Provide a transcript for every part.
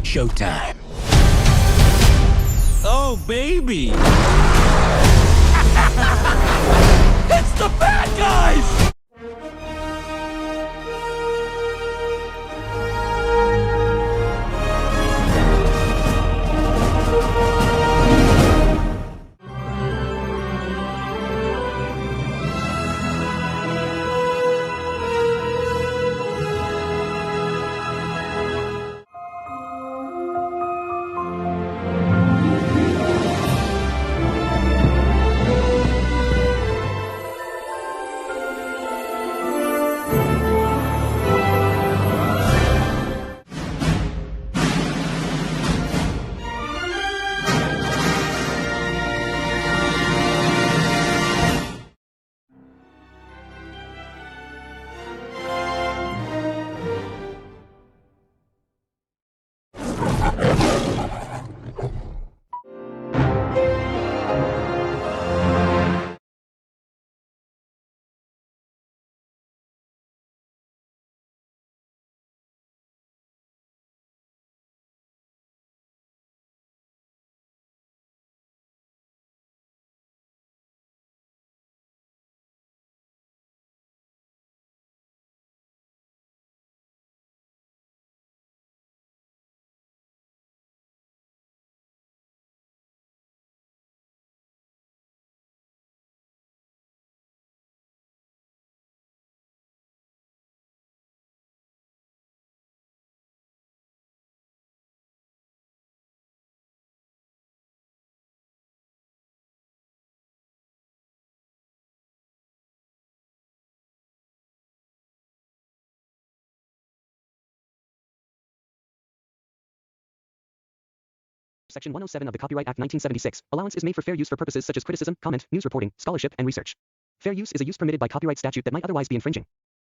Showtime. Oh, baby! It's the bad guys! Section 107 of the Copyright Act 1976, allowance is made for fair use for purposes such as criticism, comment, news reporting, scholarship, and research. Fair use is a use permitted by copyright statute that might otherwise be infringing.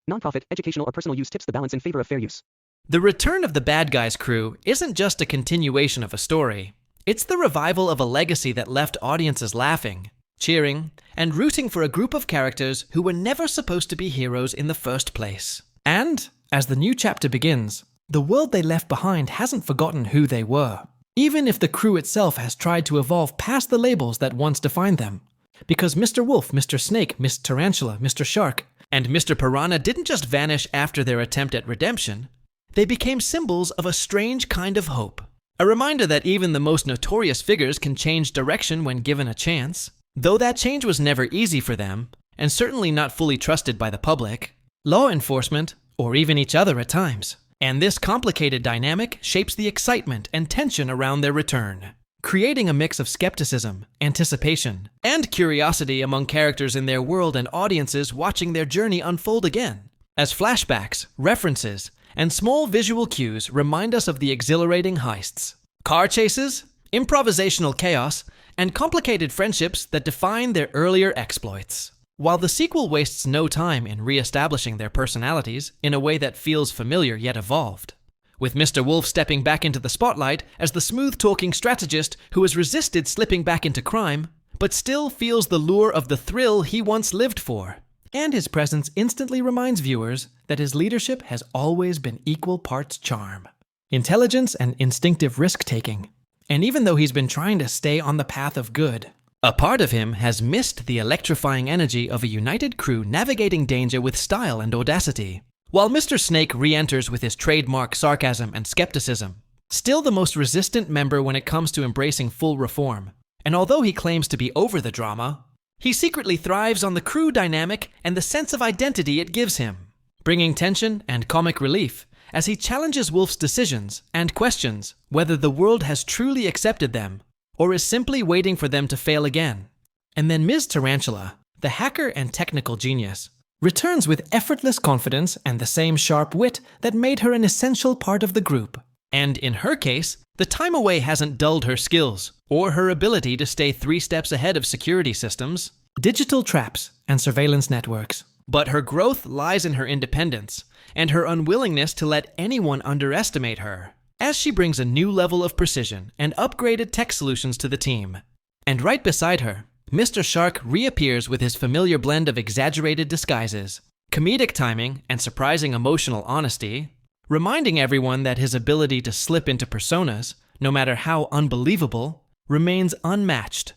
Nonprofit, educational, or personal use tips the balance in favor of fair use. The return of the Bad Guys crew isn't just a continuation of a story. It's the revival of a legacy that left audiences laughing, cheering, and rooting for a group of characters who were never supposed to be heroes in the first place. And, as the new chapter begins, the world they left behind hasn't forgotten who they were, even if the crew itself has tried to evolve past the labels that once defined them. Because Mr. Wolf, Mr. Snake, Miss Tarantula, Mr. Shark, and Mr. Piranha didn't just vanish after their attempt at redemption, they became symbols of a strange kind of hope. A reminder that even the most notorious figures can change direction when given a chance. Though that change was never easy for them, and certainly not fully trusted by the public, law enforcement, or even each other at times. And this complicated dynamic shapes the excitement and tension around their return, creating a mix of skepticism, anticipation, and curiosity among characters in their world and audiences watching their journey unfold again, as flashbacks, references, and small visual cues remind us of the exhilarating heists, car chases, improvisational chaos, and complicated friendships that define their earlier exploits. While the sequel wastes no time in re-establishing their personalities in a way that feels familiar yet evolved, with Mr. Wolf stepping back into the spotlight as the smooth-talking strategist who has resisted slipping back into crime, but still feels the lure of the thrill he once lived for. And his presence instantly reminds viewers that his leadership has always been equal parts charm, intelligence, and instinctive risk-taking. And even though he's been trying to stay on the path of good, a part of him has missed the electrifying energy of a united crew navigating danger with style and audacity. While Mr. Snake re-enters with his trademark sarcasm and skepticism, still the most resistant member when it comes to embracing full reform, and although he claims to be over the drama, he secretly thrives on the crew dynamic and the sense of identity it gives him, bringing tension and comic relief as he challenges Wolf's decisions and questions whether the world has truly accepted them or is simply waiting for them to fail again. And then Ms. Tarantula, the hacker and technical genius, returns with effortless confidence and the same sharp wit that made her an essential part of the group. And in her case, the time away hasn't dulled her skills or her ability to stay 3 steps ahead of security systems, digital traps, and surveillance networks. But her growth lies in her independence and her unwillingness to let anyone underestimate her, as she brings a new level of precision and upgraded tech solutions to the team. And right beside her, Mr. Shark reappears with his familiar blend of exaggerated disguises, comedic timing, and surprising emotional honesty, reminding everyone that his ability to slip into personas, no matter how unbelievable, remains unmatched.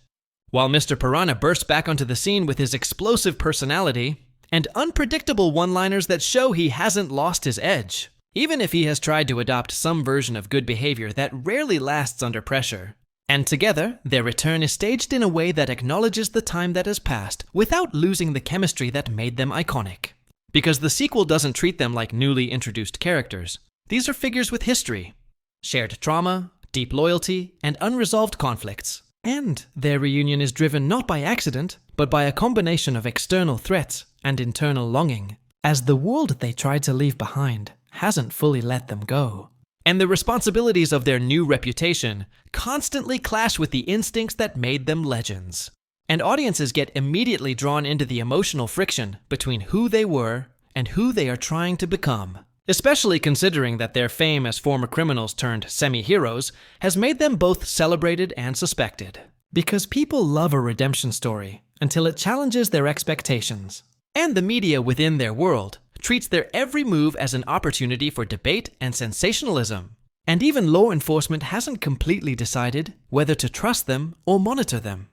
While Mr. Piranha bursts back onto the scene with his explosive personality and unpredictable one-liners that show he hasn't lost his edge, even if he has tried to adopt some version of good behavior that rarely lasts under pressure. And together, their return is staged in a way that acknowledges the time that has passed without losing the chemistry that made them iconic. Because the sequel doesn't treat them like newly introduced characters. These are figures with history, shared trauma, deep loyalty, and unresolved conflicts. And their reunion is driven not by accident, but by a combination of external threats and internal longing, as the world they tried to leave behind hasn't fully let them go. And the responsibilities of their new reputation constantly clash with the instincts that made them legends. And audiences get immediately drawn into the emotional friction between who they were and who they are trying to become. Especially considering that their fame as former criminals turned semi-heroes has made them both celebrated and suspected. Because people love a redemption story until it challenges their expectations. And the media within their world treats their every move as an opportunity for debate and sensationalism. And even law enforcement hasn't completely decided whether to trust them or monitor them,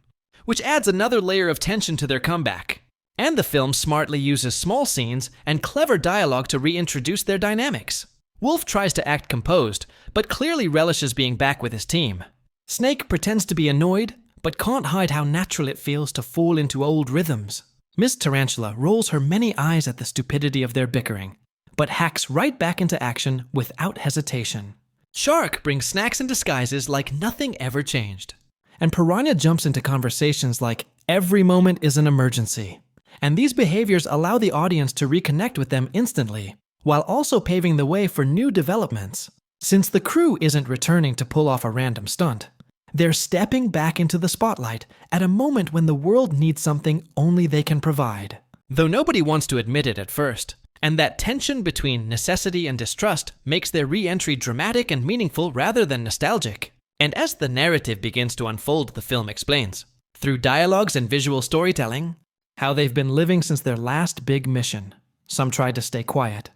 which adds another layer of tension to their comeback. And the film smartly uses small scenes and clever dialogue to reintroduce their dynamics. Wolf tries to act composed, but clearly relishes being back with his team. Snake pretends to be annoyed, but can't hide how natural it feels to fall into old rhythms. Miss Tarantula rolls her many eyes at the stupidity of their bickering, but hacks right back into action without hesitation. Shark brings snacks and disguises like nothing ever changed. And Piranha jumps into conversations like every moment is an emergency. And these behaviors allow the audience to reconnect with them instantly, while also paving the way for new developments. Since the crew isn't returning to pull off a random stunt, they're stepping back into the spotlight at a moment when the world needs something only they can provide. Though nobody wants to admit it at first, and that tension between necessity and distrust makes their re-entry dramatic and meaningful rather than nostalgic. And as the narrative begins to unfold, the film explains, through dialogues and visual storytelling, how they've been living since their last big mission. Some tried to stay quiet.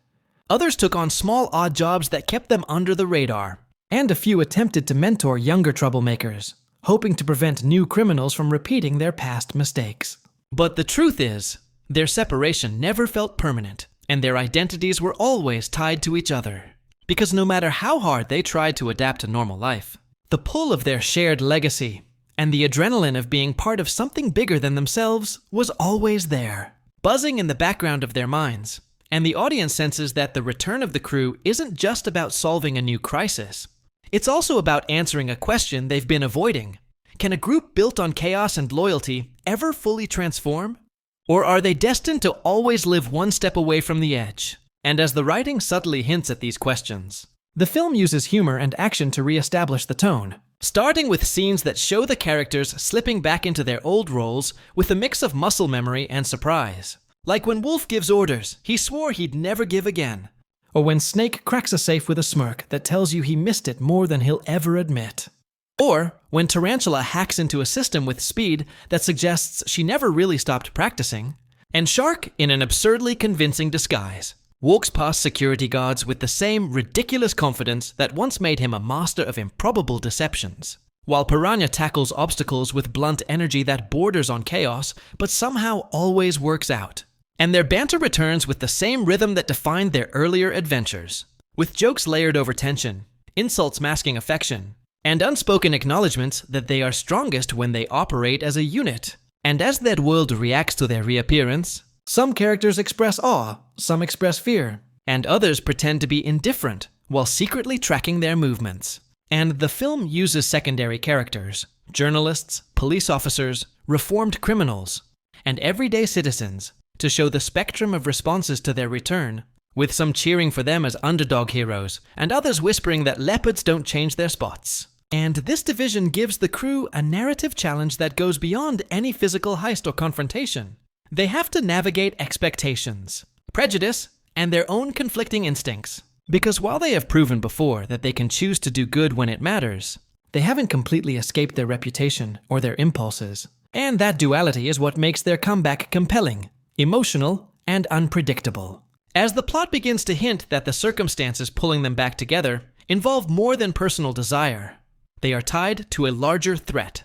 Others took on small odd jobs that kept them under the radar. And a few attempted to mentor younger troublemakers, hoping to prevent new criminals from repeating their past mistakes. But the truth is, their separation never felt permanent, and their identities were always tied to each other. Because no matter how hard they tried to adapt to normal life, the pull of their shared legacy and the adrenaline of being part of something bigger than themselves was always there, buzzing in the background of their minds. And the audience senses that the return of the crew isn't just about solving a new crisis. It's also about answering a question they've been avoiding. Can a group built on chaos and loyalty ever fully transform? Or are they destined to always live one step away from the edge? And as the writing subtly hints at these questions, the film uses humor and action to re-establish the tone, starting with scenes that show the characters slipping back into their old roles with a mix of muscle memory and surprise. Like when Wolf gives orders he swore he'd never give again. Or when Snake cracks a safe with a smirk that tells you he missed it more than he'll ever admit. Or when Tarantula hacks into a system with speed that suggests she never really stopped practicing. And Shark, in an absurdly convincing disguise, walks past security guards with the same ridiculous confidence that once made him a master of improbable deceptions. While Piranha tackles obstacles with blunt energy that borders on chaos, but somehow always works out. And their banter returns with the same rhythm that defined their earlier adventures, with jokes layered over tension, insults masking affection, and unspoken acknowledgments that they are strongest when they operate as a unit. And as that world reacts to their reappearance, some characters express awe, some express fear, and others pretend to be indifferent while secretly tracking their movements. And the film uses secondary characters, journalists, police officers, reformed criminals, and everyday citizens to show the spectrum of responses to their return, with some cheering for them as underdog heroes, and others whispering that leopards don't change their spots. And this division gives the crew a narrative challenge that goes beyond any physical heist or confrontation. They have to navigate expectations, prejudice, and their own conflicting instincts. Because while they have proven before that they can choose to do good when it matters, they haven't completely escaped their reputation or their impulses. And that duality is what makes their comeback compelling, emotional, and unpredictable. as the plot begins to hint that the circumstances pulling them back together involve more than personal desire. They are tied to a larger threat,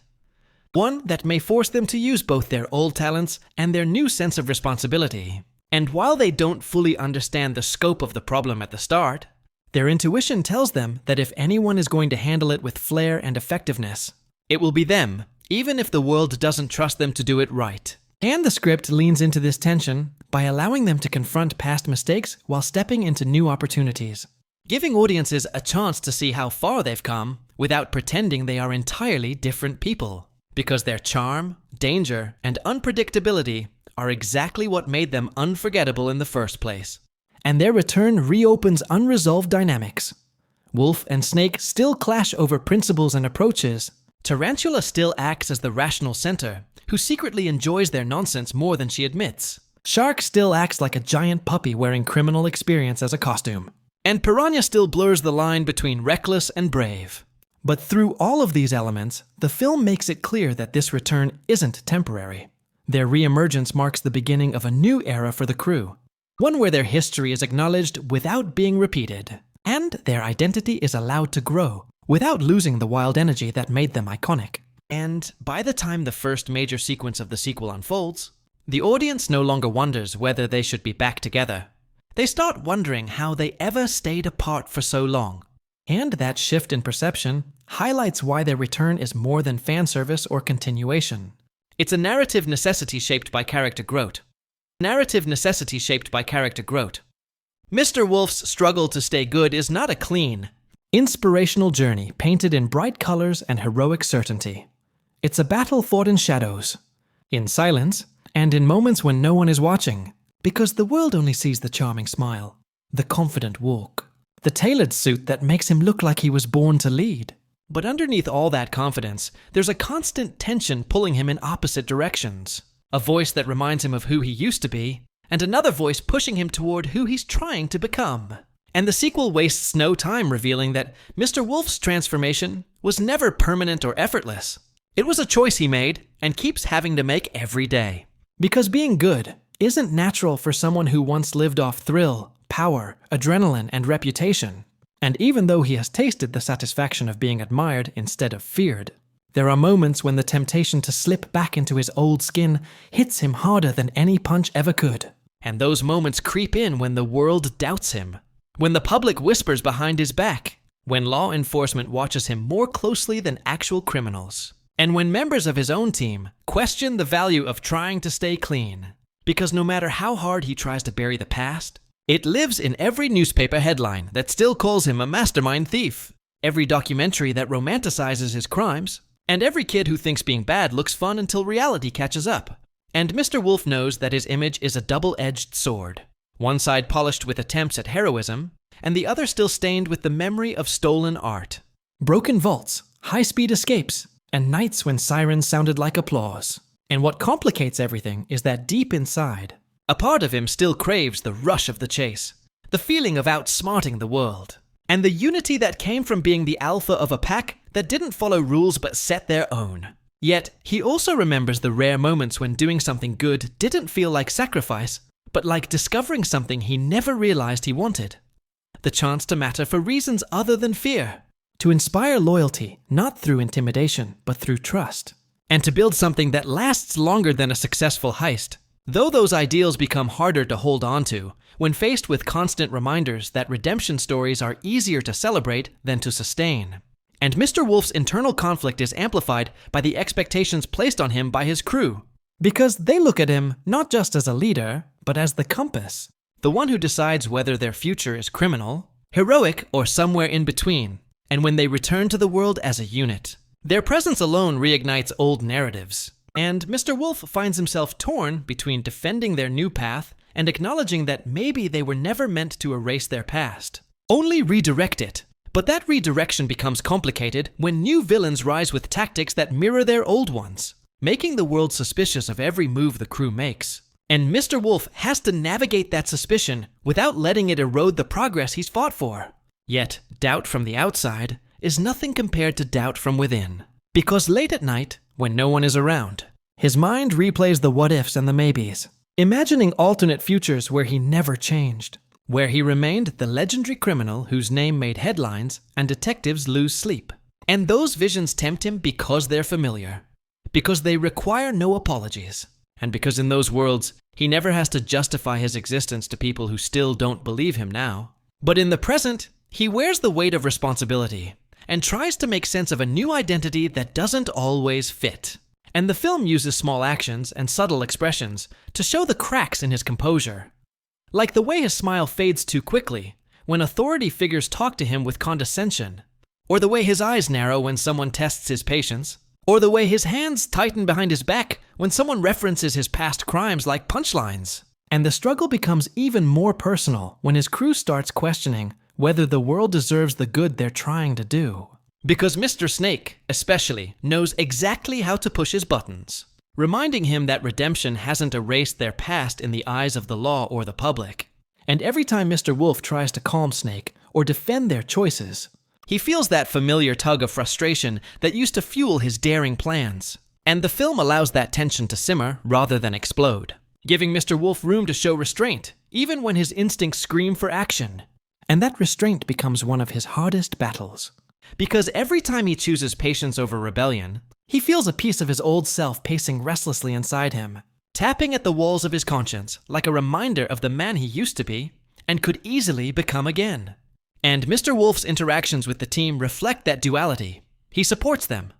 one that may force them to use both their old talents and their new sense of responsibility. And while they don't fully understand the scope of the problem at the start, their intuition tells them that if anyone is going to handle it with flair and effectiveness, it will be them, even if the world doesn't trust them to do it right. And the script leans into this tension by allowing them to confront past mistakes while stepping into new opportunities, giving audiences a chance to see how far they've come without pretending they are entirely different people, because their charm, danger, and unpredictability are exactly what made them unforgettable in the first place. And their return reopens unresolved dynamics. Wolf and Snake still clash over principles and approaches. Tarantula still acts as the rational center, who secretly enjoys their nonsense more than she admits. Shark still acts like a giant puppy wearing criminal experience as a costume. And Piranha still blurs the line between reckless and brave. But through all of these elements, the film makes it clear that this return isn't temporary. Their reemergence marks the beginning of a new era for the crew, one where their history is acknowledged without being repeated, and their identity is allowed to grow without losing the wild energy that made them iconic. And by the time the first major sequence of the sequel unfolds, the audience no longer wonders whether they should be back together. They start wondering how they ever stayed apart for so long. And that shift in perception highlights why their return is more than fan service or continuation. It's a narrative necessity shaped by character growth. Mr. Wolf's struggle to stay good is not a clean, inspirational journey painted in bright colors and heroic certainty. It's a battle fought in shadows, in silence, and in moments when no one is watching, because the world only sees the charming smile, the confident walk, the tailored suit that makes him look like he was born to lead. But underneath all that confidence, there's a constant tension pulling him in opposite directions. A voice that reminds him of who he used to be, and another voice pushing him toward who he's trying to become. And the sequel wastes no time revealing that Mr. Wolf's transformation was never permanent or effortless. It was a choice he made and keeps having to make every day. Because being good isn't natural for someone who once lived off thrill, power, adrenaline, and reputation. And even though he has tasted the satisfaction of being admired instead of feared, there are moments when the temptation to slip back into his old skin hits him harder than any punch ever could. And those moments creep in when the world doubts him, when the public whispers behind his back, when law enforcement watches him more closely than actual criminals, and when members of his own team question the value of trying to stay clean. Because no matter how hard he tries to bury the past, it lives in every newspaper headline that still calls him a mastermind thief, every documentary that romanticizes his crimes, and every kid who thinks being bad looks fun until reality catches up. And Mr. Wolf knows that his image is a double-edged sword, one side polished with attempts at heroism, and the other still stained with the memory of stolen art. Broken vaults, high-speed escapes, and nights when sirens sounded like applause. And what complicates everything is that deep inside, a part of him still craves the rush of the chase, the feeling of outsmarting the world, and the unity that came from being the alpha of a pack that didn't follow rules but set their own. Yet, he also remembers the rare moments when doing something good didn't feel like sacrifice, but like discovering something he never realized he wanted. The chance to matter for reasons other than fear. To inspire loyalty, not through intimidation, but through trust. And to build something that lasts longer than a successful heist. Though those ideals become harder to hold on to when faced with constant reminders that redemption stories are easier to celebrate than to sustain. And Mr. Wolf's internal conflict is amplified by the expectations placed on him by his crew. Because they look at him not just as a leader, but as the compass. The one who decides whether their future is criminal, heroic, or somewhere in between. And when they return to the world as a unit, their presence alone reignites old narratives. And Mr. Wolf finds himself torn between defending their new path and acknowledging that maybe they were never meant to erase their past, only redirect it. But that redirection becomes complicated when new villains rise with tactics that mirror their old ones, making the world suspicious of every move the crew makes. And Mr. Wolf has to navigate that suspicion without letting it erode the progress he's fought for. Yet, doubt from the outside is nothing compared to doubt from within. Because late at night, when no one is around, his mind replays the what-ifs and the maybes, imagining alternate futures where he never changed, where he remained the legendary criminal whose name made headlines and detectives lose sleep. And those visions tempt him because they're familiar, because they require no apologies, and because in those worlds, he never has to justify his existence to people who still don't believe him now. But in the present, he wears the weight of responsibility and tries to make sense of a new identity that doesn't always fit. And the film uses small actions and subtle expressions to show the cracks in his composure. Like the way his smile fades too quickly when authority figures talk to him with condescension, or the way his eyes narrow when someone tests his patience, or the way his hands tighten behind his back when someone references his past crimes like punchlines. And the struggle becomes even more personal when his crew starts questioning whether the world deserves the good they're trying to do. Because Mr. Snake, especially, knows exactly how to push his buttons, reminding him that redemption hasn't erased their past in the eyes of the law or the public. And every time Mr. Wolf tries to calm Snake or defend their choices, he feels that familiar tug of frustration that used to fuel his daring plans. And the film allows that tension to simmer rather than explode, giving Mr. Wolf room to show restraint, even when his instincts scream for action. And that restraint becomes one of his hardest battles. Because every time he chooses patience over rebellion, he feels a piece of his old self pacing restlessly inside him, tapping at the walls of his conscience like a reminder of the man he used to be and could easily become again. And Mr. Wolf's interactions with the team reflect that duality. He supports them,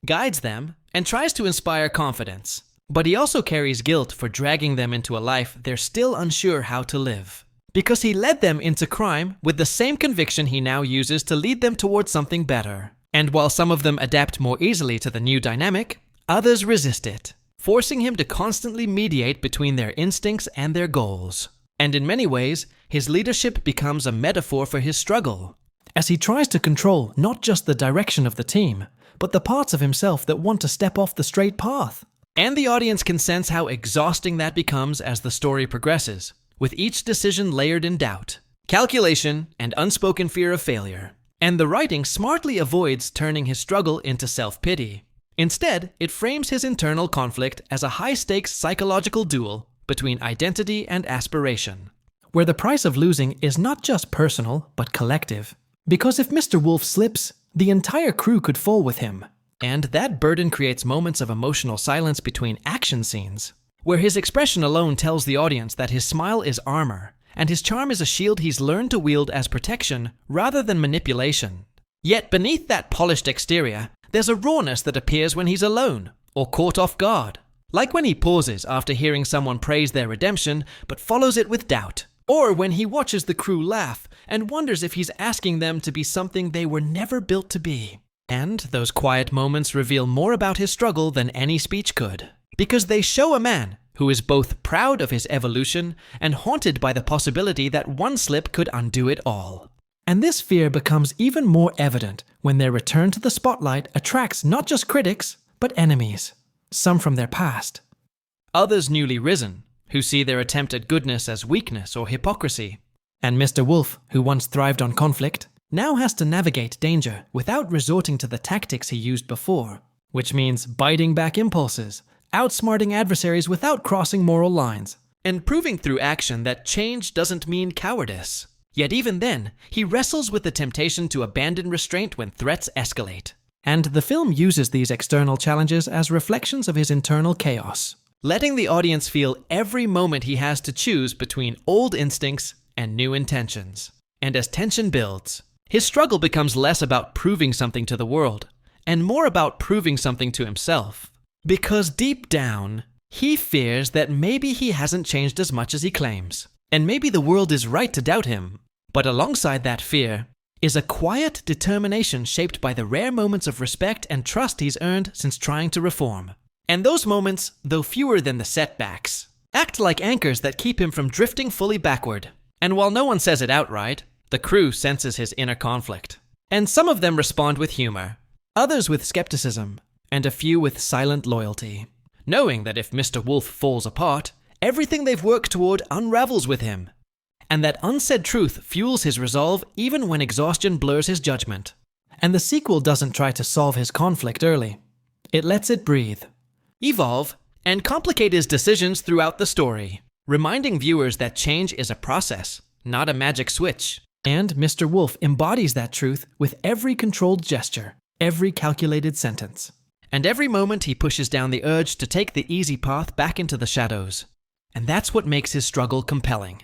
guides them, and tries to inspire confidence. But he also carries guilt for dragging them into a life they're still unsure how to live. Because he led them into crime with the same conviction he now uses to lead them towards something better. And while some of them adapt more easily to the new dynamic, others resist it, forcing him to constantly mediate between their instincts and their goals. And in many ways, his leadership becomes a metaphor for his struggle, as he tries to control not just the direction of the team, but the parts of himself that want to step off the straight path. And the audience can sense how exhausting that becomes as the story progresses, with each decision layered in doubt, calculation, and unspoken fear of failure. And the writing smartly avoids turning his struggle into self-pity. Instead, it frames his internal conflict as a high-stakes psychological duel between identity and aspiration, where the price of losing is not just personal, but collective. Because if Mr. Wolf slips, the entire crew could fall with him. And that burden creates moments of emotional silence between action scenes, where his expression alone tells the audience that his smile is armor, and his charm is a shield he's learned to wield as protection rather than manipulation. Yet beneath that polished exterior, there's a rawness that appears when he's alone, or caught off guard. Like when he pauses after hearing someone praise their redemption, but follows it with doubt. Or when he watches the crew laugh and wonders if he's asking them to be something they were never built to be. And those quiet moments reveal more about his struggle than any speech could. Because they show a man who is both proud of his evolution and haunted by the possibility that one slip could undo it all. And this fear becomes even more evident when their return to the spotlight attracts not just critics, but enemies. Some from their past. Others newly risen, who see their attempt at goodness as weakness or hypocrisy. And Mr. Wolf, who once thrived on conflict, now has to navigate danger without resorting to the tactics he used before, which means biting back impulses, outsmarting adversaries without crossing moral lines, and proving through action that change doesn't mean cowardice. Yet even then, he wrestles with the temptation to abandon restraint when threats escalate. And the film uses these external challenges as reflections of his internal chaos, letting the audience feel every moment he has to choose between old instincts and new intentions. And as tension builds, his struggle becomes less about proving something to the world, and more about proving something to himself. Because deep down, he fears that maybe he hasn't changed as much as he claims, and maybe the world is right to doubt him. But alongside that fear is a quiet determination shaped by the rare moments of respect and trust he's earned since trying to reform. And those moments, though fewer than the setbacks, act like anchors that keep him from drifting fully backward. And while no one says it outright, the crew senses his inner conflict. And some of them respond with humor, others with skepticism, and a few with silent loyalty, knowing that if Mr. Wolf falls apart, everything they've worked toward unravels with him. And that unsaid truth fuels his resolve even when exhaustion blurs his judgment. And the sequel doesn't try to solve his conflict early. It lets it breathe, evolve, and complicate his decisions throughout the story, reminding viewers that change is a process, not a magic switch. And Mr. Wolf embodies that truth with every controlled gesture, every calculated sentence. And every moment he pushes down the urge to take the easy path back into the shadows. And that's what makes his struggle compelling.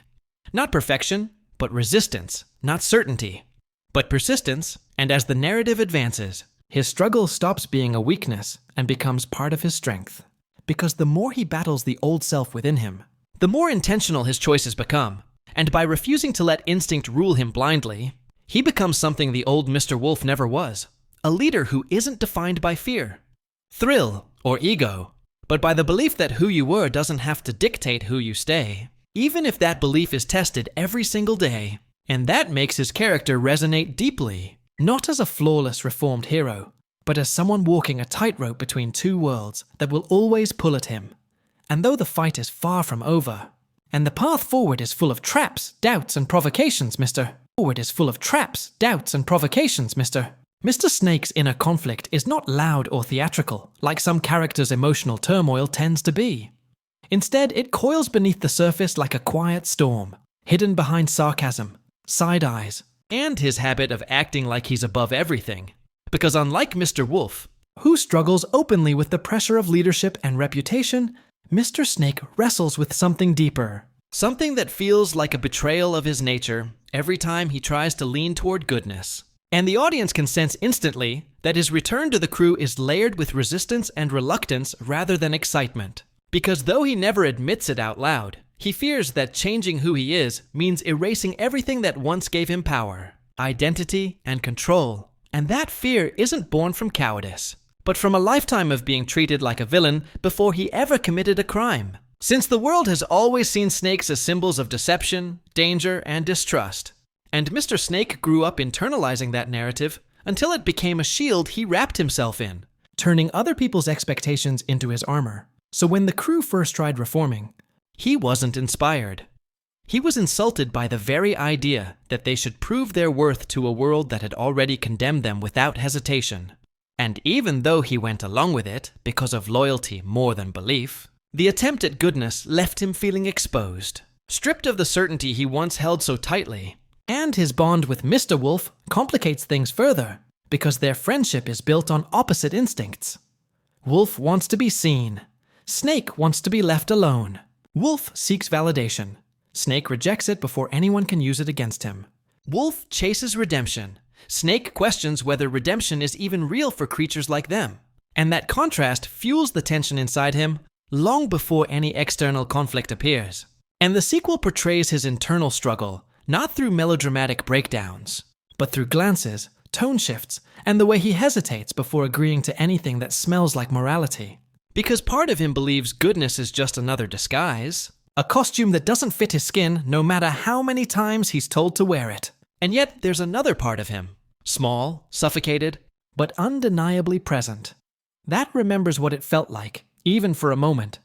Not perfection, but resistance, not certainty, but persistence, and as the narrative advances, his struggle stops being a weakness and becomes part of his strength. Because the more he battles the old self within him, the more intentional his choices become, and by refusing to let instinct rule him blindly, he becomes something the old Mr. Wolf never was, a leader who isn't defined by fear, thrill, or ego, but by the belief that who you were doesn't have to dictate who you stay, even if that belief is tested every single day. And that makes his character resonate deeply, not as a flawless reformed hero, but as someone walking a tightrope between two worlds that will always pull at him. And though the fight is far from over, and the path forward is full of traps, doubts, and provocations, Mr. Mr. Snake's inner conflict is not loud or theatrical, like some characters' emotional turmoil tends to be. Instead, it coils beneath the surface like a quiet storm, hidden behind sarcasm, side eyes, and his habit of acting like he's above everything. Because unlike Mr. Wolf, who struggles openly with the pressure of leadership and reputation, Mr. Snake wrestles with something deeper. Something that feels like a betrayal of his nature every time he tries to lean toward goodness. And the audience can sense instantly that his return to the crew is layered with resistance and reluctance rather than excitement. Because though he never admits it out loud, he fears that changing who he is means erasing everything that once gave him power, identity, and control. And that fear isn't born from cowardice, but from a lifetime of being treated like a villain before he ever committed a crime. Since the world has always seen snakes as symbols of deception, danger, and distrust. And Mr. Snake grew up internalizing that narrative until it became a shield he wrapped himself in, turning other people's expectations into his armor. So when the crew first tried reforming, he wasn't inspired. He was insulted by the very idea that they should prove their worth to a world that had already condemned them without hesitation. And even though he went along with it because of loyalty more than belief, the attempt at goodness left him feeling exposed, stripped of the certainty he once held so tightly. And his bond with Mr. Wolf complicates things further, because their friendship is built on opposite instincts. Wolf wants to be seen. Snake wants to be left alone. Wolf seeks validation. Snake rejects it before anyone can use it against him. Wolf chases redemption. Snake questions whether redemption is even real for creatures like them. And that contrast fuels the tension inside him long before any external conflict appears. And the sequel portrays his internal struggle, not through melodramatic breakdowns, but through glances, tone shifts, and the way he hesitates before agreeing to anything that smells like morality. Because part of him believes goodness is just another disguise, a costume that doesn't fit his skin no matter how many times he's told to wear it. And yet there's another part of him, small, suffocated, but undeniably present. That remembers what it felt like, even for a moment,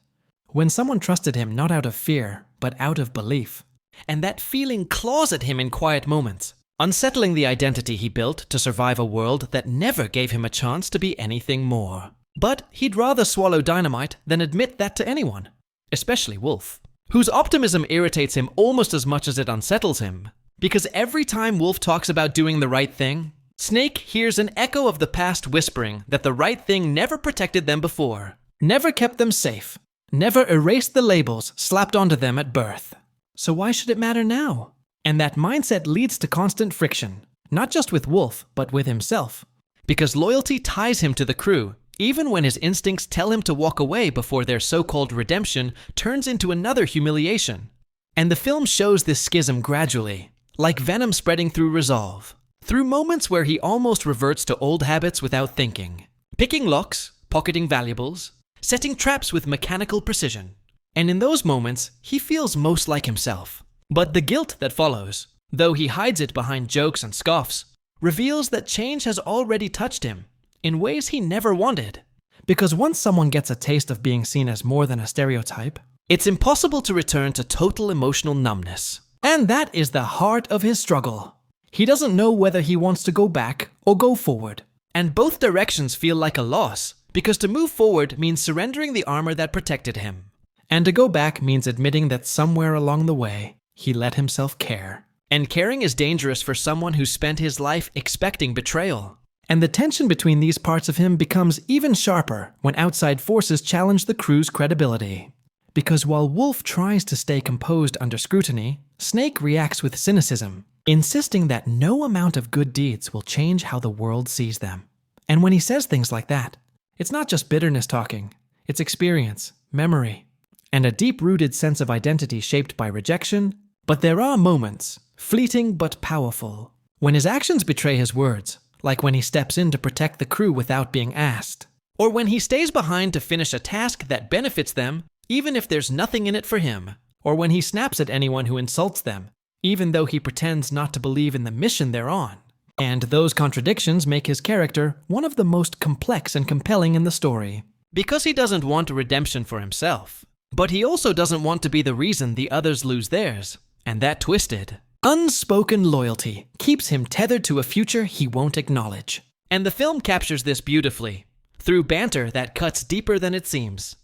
when someone trusted him not out of fear, but out of belief. And that feeling claws at him in quiet moments, unsettling the identity he built to survive a world that never gave him a chance to be anything more. But he'd rather swallow dynamite than admit that to anyone, especially Wolf, whose optimism irritates him almost as much as it unsettles him. Because every time Wolf talks about doing the right thing, Snake hears an echo of the past whispering that the right thing never protected them before, never kept them safe, never erased the labels slapped onto them at birth. So why should it matter now? And that mindset leads to constant friction, not just with Wolf, but with himself. Because loyalty ties him to the crew, even when his instincts tell him to walk away before their so-called redemption turns into another humiliation. And the film shows this schism gradually, like venom spreading through resolve, through moments where he almost reverts to old habits without thinking, picking locks, pocketing valuables, setting traps with mechanical precision. And in those moments, he feels most like himself. But the guilt that follows, though he hides it behind jokes and scoffs, reveals that change has already touched him in ways he never wanted. Because once someone gets a taste of being seen as more than a stereotype, it's impossible to return to total emotional numbness. And that is the heart of his struggle. He doesn't know whether he wants to go back or go forward. And both directions feel like a loss, because to move forward means surrendering the armor that protected him. And to go back means admitting that somewhere along the way, he let himself care. And caring is dangerous for someone who spent his life expecting betrayal. And the tension between these parts of him becomes even sharper when outside forces challenge the crew's credibility. Because while Wolf tries to stay composed under scrutiny, Snake reacts with cynicism, insisting that no amount of good deeds will change how the world sees them. And when he says things like that, it's not just bitterness talking, it's experience, memory, and a deep-rooted sense of identity shaped by rejection. But there are moments, fleeting but powerful, when his actions betray his words, like when he steps in to protect the crew without being asked, or when he stays behind to finish a task that benefits them, even if there's nothing in it for him, or when he snaps at anyone who insults them, even though he pretends not to believe in the mission they're on. And those contradictions make his character one of the most complex and compelling in the story. Because he doesn't want a redemption for himself, but he also doesn't want to be the reason the others lose theirs, and that twisted, unspoken loyalty keeps him tethered to a future he won't acknowledge. And the film captures this beautifully, through banter that cuts deeper than it seems.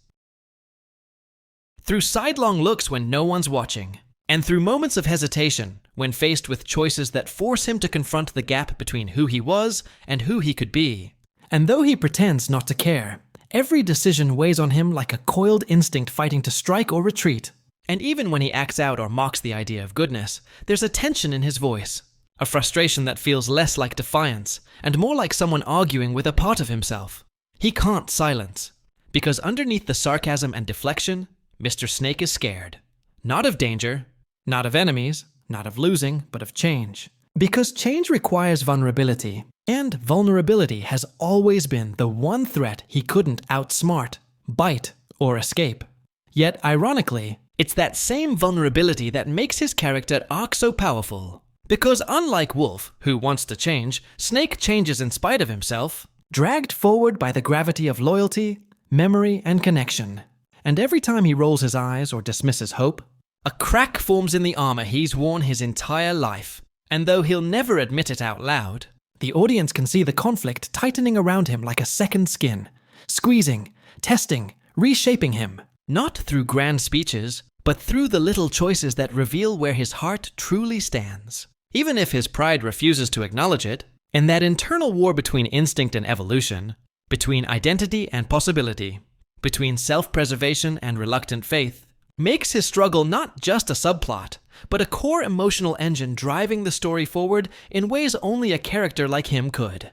Through sidelong looks when no one's watching, and through moments of hesitation when faced with choices that force him to confront the gap between who he was and who he could be. And though he pretends not to care, every decision weighs on him like a coiled instinct fighting to strike or retreat. And even when he acts out or mocks the idea of goodness, there's a tension in his voice, a frustration that feels less like defiance and more like someone arguing with a part of himself. He can't silence, because underneath the sarcasm and deflection, Mr. Snake is scared. Not of danger, not of enemies, not of losing, but of change. Because change requires vulnerability, and vulnerability has always been the one threat he couldn't outsmart, bite, or escape. Yet, ironically, it's that same vulnerability that makes his character arc so powerful. Because unlike Wolf, who wants to change, Snake changes in spite of himself, dragged forward by the gravity of loyalty, memory, and connection. And every time he rolls his eyes or dismisses hope, a crack forms in the armor he's worn his entire life. And though he'll never admit it out loud, the audience can see the conflict tightening around him like a second skin, squeezing, testing, reshaping him. Not through grand speeches, but through the little choices that reveal where his heart truly stands. Even if his pride refuses to acknowledge it, in that internal war between instinct and evolution, between identity and possibility, between self-preservation and reluctant faith, makes his struggle not just a subplot, but a core emotional engine driving the story forward in ways only a character like him could.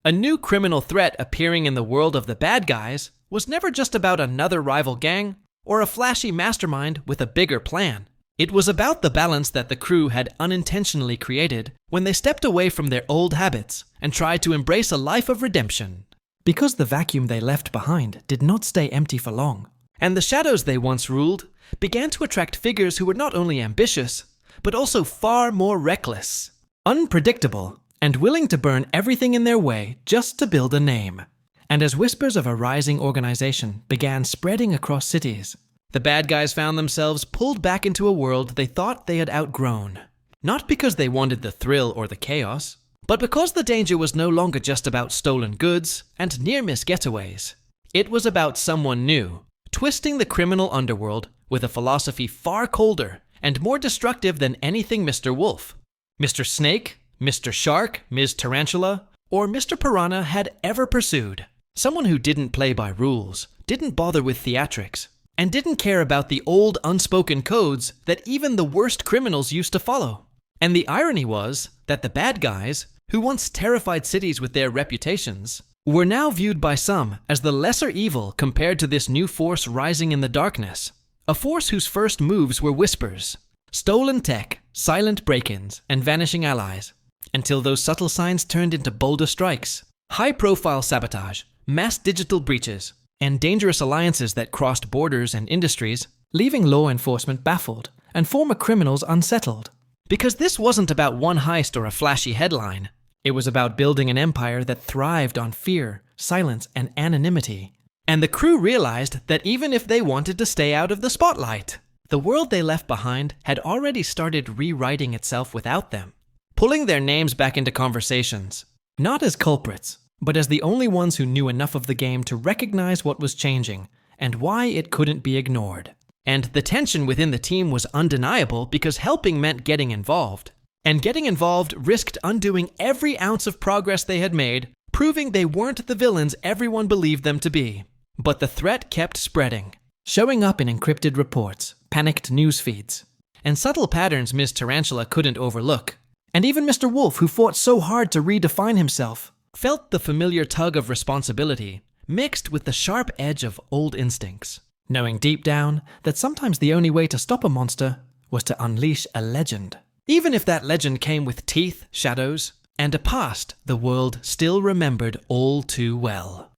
A new criminal threat appearing in the world of the bad guys was never just about another rival gang or a flashy mastermind with a bigger plan. It was about the balance that the crew had unintentionally created when they stepped away from their old habits and tried to embrace a life of redemption. Because the vacuum they left behind did not stay empty for long, and the shadows they once ruled began to attract figures who were not only ambitious, but also far more reckless, unpredictable, and willing to burn everything in their way just to build a name. And as whispers of a rising organization began spreading across cities, the bad guys found themselves pulled back into a world they thought they had outgrown. Not because they wanted the thrill or the chaos, but because the danger was no longer just about stolen goods and near-miss getaways. It was about someone new, twisting the criminal underworld with a philosophy far colder and more destructive than anything Mr. Wolf, Mr. Snake, Mr. Shark, Ms. Tarantula, or Mr. Piranha had ever pursued. Someone who didn't play by rules, didn't bother with theatrics, and didn't care about the old unspoken codes that even the worst criminals used to follow. And the irony was that the bad guys, who once terrified cities with their reputations, were now viewed by some as the lesser evil compared to this new force rising in the darkness. A force whose first moves were whispers, stolen tech, silent break-ins, and vanishing allies, until those subtle signs turned into bolder strikes, high-profile sabotage, mass digital breaches, and dangerous alliances that crossed borders and industries, leaving law enforcement baffled and former criminals unsettled. Because this wasn't about one heist or a flashy headline. It was about building an empire that thrived on fear, silence, and anonymity. And the crew realized that even if they wanted to stay out of the spotlight, the world they left behind had already started rewriting itself without them, pulling their names back into conversations, not as culprits, but as the only ones who knew enough of the game to recognize what was changing and why it couldn't be ignored. And the tension within the team was undeniable because helping meant getting involved. And getting involved risked undoing every ounce of progress they had made, proving they weren't the villains everyone believed them to be. But the threat kept spreading, showing up in encrypted reports, panicked news feeds, and subtle patterns Ms. Tarantula couldn't overlook. And even Mr. Wolf, who fought so hard to redefine himself, felt the familiar tug of responsibility, mixed with the sharp edge of old instincts, knowing deep down that sometimes the only way to stop a monster was to unleash a legend. Even if that legend came with teeth, shadows, and a past the world still remembered all too well.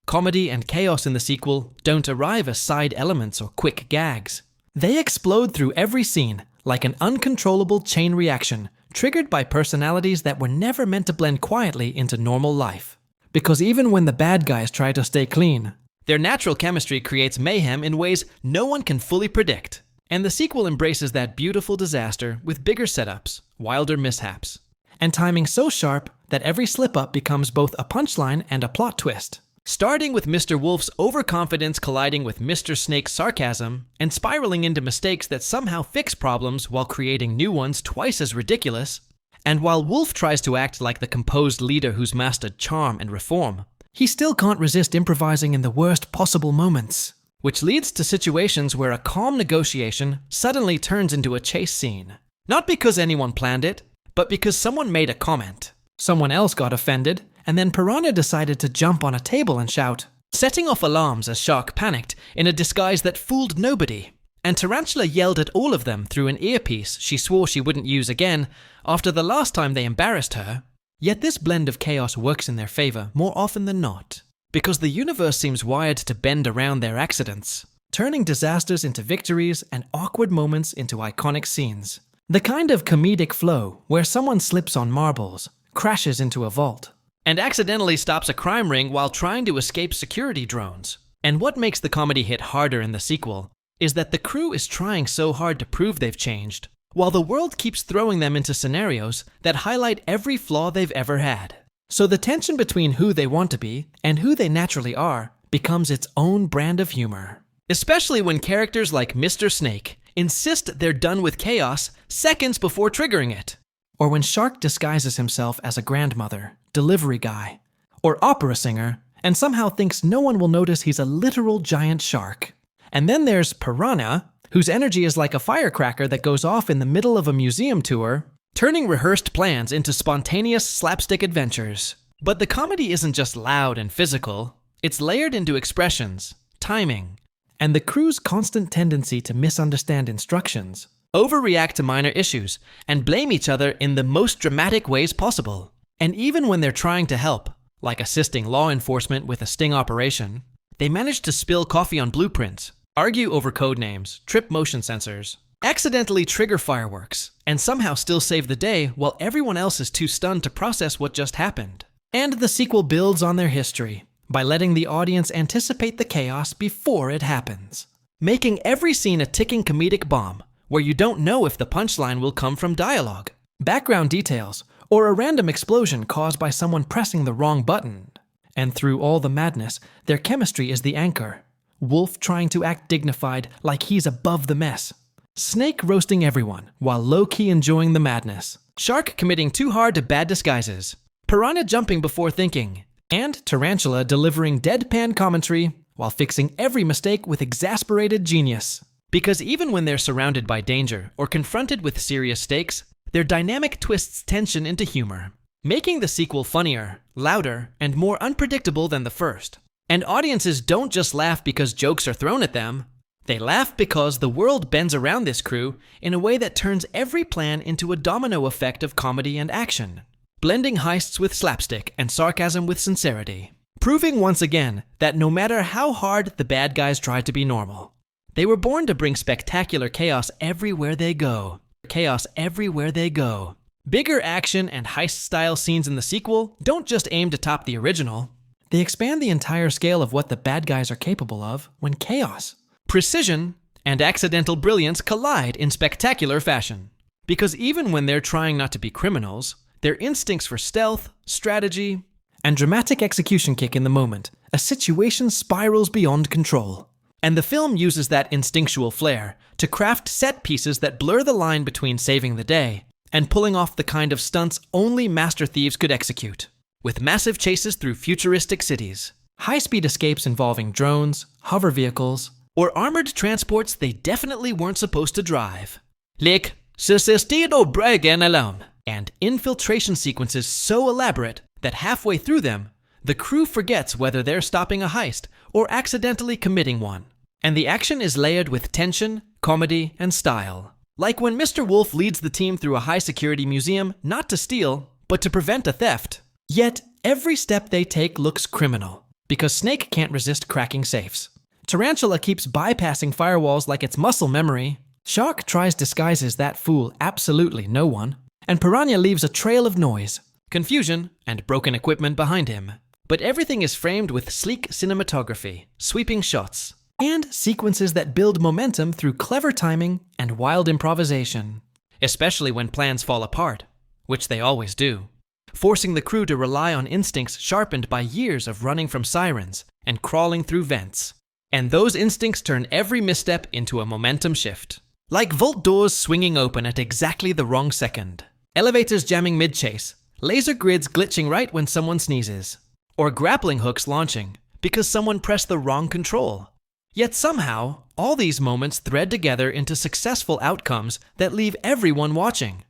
Comedy and chaos in the sequel don't arrive as side elements or quick gags. They explode through every scene like an uncontrollable chain reaction triggered by personalities that were never meant to blend quietly into normal life. Because even when the bad guys try to stay clean, their natural chemistry creates mayhem in ways no one can fully predict. And the sequel embraces that beautiful disaster with bigger setups, wilder mishaps, and timing so sharp that every slip-up becomes both a punchline and a plot twist. Starting with Mr. Wolf's overconfidence colliding with Mr. Snake's sarcasm, and spiraling into mistakes that somehow fix problems while creating new ones twice as ridiculous. And while Wolf tries to act like the composed leader who's mastered charm and reform, he still can't resist improvising in the worst possible moments, which leads to situations where a calm negotiation suddenly turns into a chase scene. Not because anyone planned it, but because someone made a comment. Someone else got offended, and then Piranha decided to jump on a table and shout, setting off alarms as Shark panicked in a disguise that fooled nobody. And Tarantula yelled at all of them through an earpiece she swore she wouldn't use again after the last time they embarrassed her. Yet this blend of chaos works in their favor more often than not, because the universe seems wired to bend around their accidents, turning disasters into victories and awkward moments into iconic scenes. The kind of comedic flow where someone slips on marbles, crashes into a vault, and accidentally stops a crime ring while trying to escape security drones. And what makes the comedy hit harder in the sequel is that the crew is trying so hard to prove they've changed, while the world keeps throwing them into scenarios that highlight every flaw they've ever had. So the tension between who they want to be and who they naturally are becomes its own brand of humor. Especially when characters like Mr. Snake insist they're done with chaos seconds before triggering it. Or when Shark disguises himself as a grandmother, delivery guy, or opera singer, and somehow thinks no one will notice he's a literal giant shark. And then there's Piranha, whose energy is like a firecracker that goes off in the middle of a museum tour, turning rehearsed plans into spontaneous slapstick adventures. But the comedy isn't just loud and physical, it's layered into expressions, timing, and the crew's constant tendency to misunderstand instructions, overreact to minor issues, and blame each other in the most dramatic ways possible. And even when they're trying to help, like assisting law enforcement with a sting operation, they manage to spill coffee on blueprints, argue over code names, trip motion sensors, accidentally trigger fireworks, and somehow still save the day while everyone else is too stunned to process what just happened. And the sequel builds on their history by letting the audience anticipate the chaos before it happens, making every scene a ticking comedic bomb where you don't know if the punchline will come from dialogue, background details, or a random explosion caused by someone pressing the wrong button. And through all the madness, their chemistry is the anchor. Wolf trying to act dignified like he's above the mess. Snake roasting everyone while low-key enjoying the madness. Shark committing too hard to bad disguises. Piranha jumping before thinking. And Tarantula delivering deadpan commentary while fixing every mistake with exasperated genius. Because even when they're surrounded by danger or confronted with serious stakes, their dynamic twists tension into humor, making the sequel funnier, louder, and more unpredictable than the first. And audiences don't just laugh because jokes are thrown at them. They laugh because the world bends around this crew in a way that turns every plan into a domino effect of comedy and action, blending heists with slapstick and sarcasm with sincerity, proving once again that no matter how hard the bad guys try to be normal, they were born to bring spectacular chaos everywhere they go. Chaos everywhere they go. Bigger action and heist-style scenes in the sequel don't just aim to top the original. They expand the entire scale of what the bad guys are capable of when chaos, precision, and accidental brilliance collide in spectacular fashion. Because even when they're trying not to be criminals, their instincts for stealth, strategy, and dramatic execution kick in the moment, a situation spirals beyond control. And the film uses that instinctual flair to craft set pieces that blur the line between saving the day and pulling off the kind of stunts only master thieves could execute, with massive chases through futuristic cities, high-speed escapes involving drones, hover vehicles, or armored transports they definitely weren't supposed to drive. Like Susistido Bregan alone, and infiltration sequences so elaborate that halfway through them, the crew forgets whether they're stopping a heist or accidentally committing one. And the action is layered with tension, comedy, and style. Like when Mr. Wolf leads the team through a high-security museum not to steal, but to prevent a theft. Yet, every step they take looks criminal, because Snake can't resist cracking safes. Tarantula keeps bypassing firewalls like it's muscle memory. Shark tries disguises that fool absolutely no one. And Piranha leaves a trail of noise, confusion, and broken equipment behind him. But everything is framed with sleek cinematography, sweeping shots, and sequences that build momentum through clever timing and wild improvisation. Especially when plans fall apart, which they always do, forcing the crew to rely on instincts sharpened by years of running from sirens and crawling through vents. And those instincts turn every misstep into a momentum shift. Like vault doors swinging open at exactly the wrong second, elevators jamming mid-chase, laser grids glitching right when someone sneezes, or grappling hooks launching because someone pressed the wrong control. Yet somehow, all these moments thread together into successful outcomes that leave everyone watching,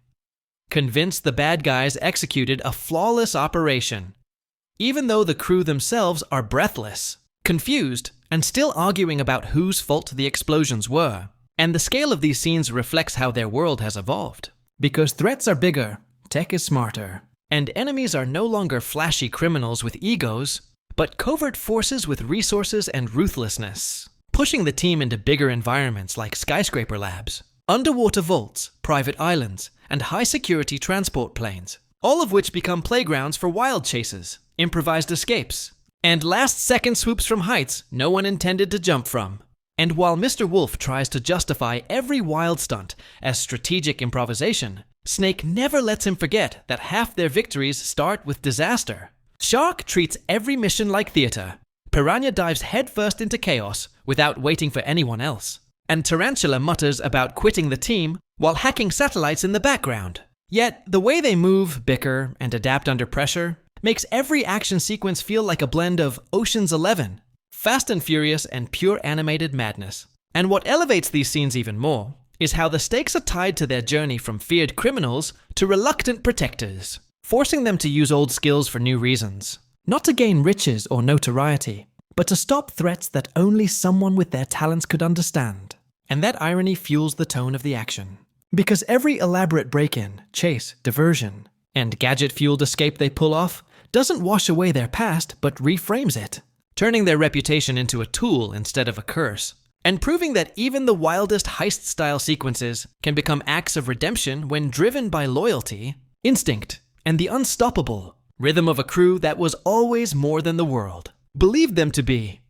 convinced the bad guys executed a flawless operation, even though the crew themselves are breathless, confused, and still arguing about whose fault the explosions were. And the scale of these scenes reflects how their world has evolved. Because threats are bigger, tech is smarter, and enemies are no longer flashy criminals with egos, but covert forces with resources and ruthlessness, pushing the team into bigger environments like skyscraper labs, underwater vaults, private islands, and high-security transport planes, all of which become playgrounds for wild chases, improvised escapes, and last-second swoops from heights no one intended to jump from. And while Mr. Wolf tries to justify every wild stunt as strategic improvisation, Snake never lets him forget that half their victories start with disaster. Shark treats every mission like theater. Piranha dives headfirst into chaos without waiting for anyone else. And Tarantula mutters about quitting the team while hacking satellites in the background. Yet, the way they move, bicker, and adapt under pressure makes every action sequence feel like a blend of Ocean's 11, Fast and Furious, and pure animated madness. And what elevates these scenes even more is how the stakes are tied to their journey from feared criminals to reluctant protectors, forcing them to use old skills for new reasons. Not to gain riches or notoriety, but to stop threats that only someone with their talents could understand. And that irony fuels the tone of the action. Because every elaborate break-in, chase, diversion, and gadget-fueled escape they pull off doesn't wash away their past, but reframes it, turning their reputation into a tool instead of a curse, and proving that even the wildest heist-style sequences can become acts of redemption when driven by loyalty, instinct, and the unstoppable rhythm of a crew that was always more than the world believed them to be.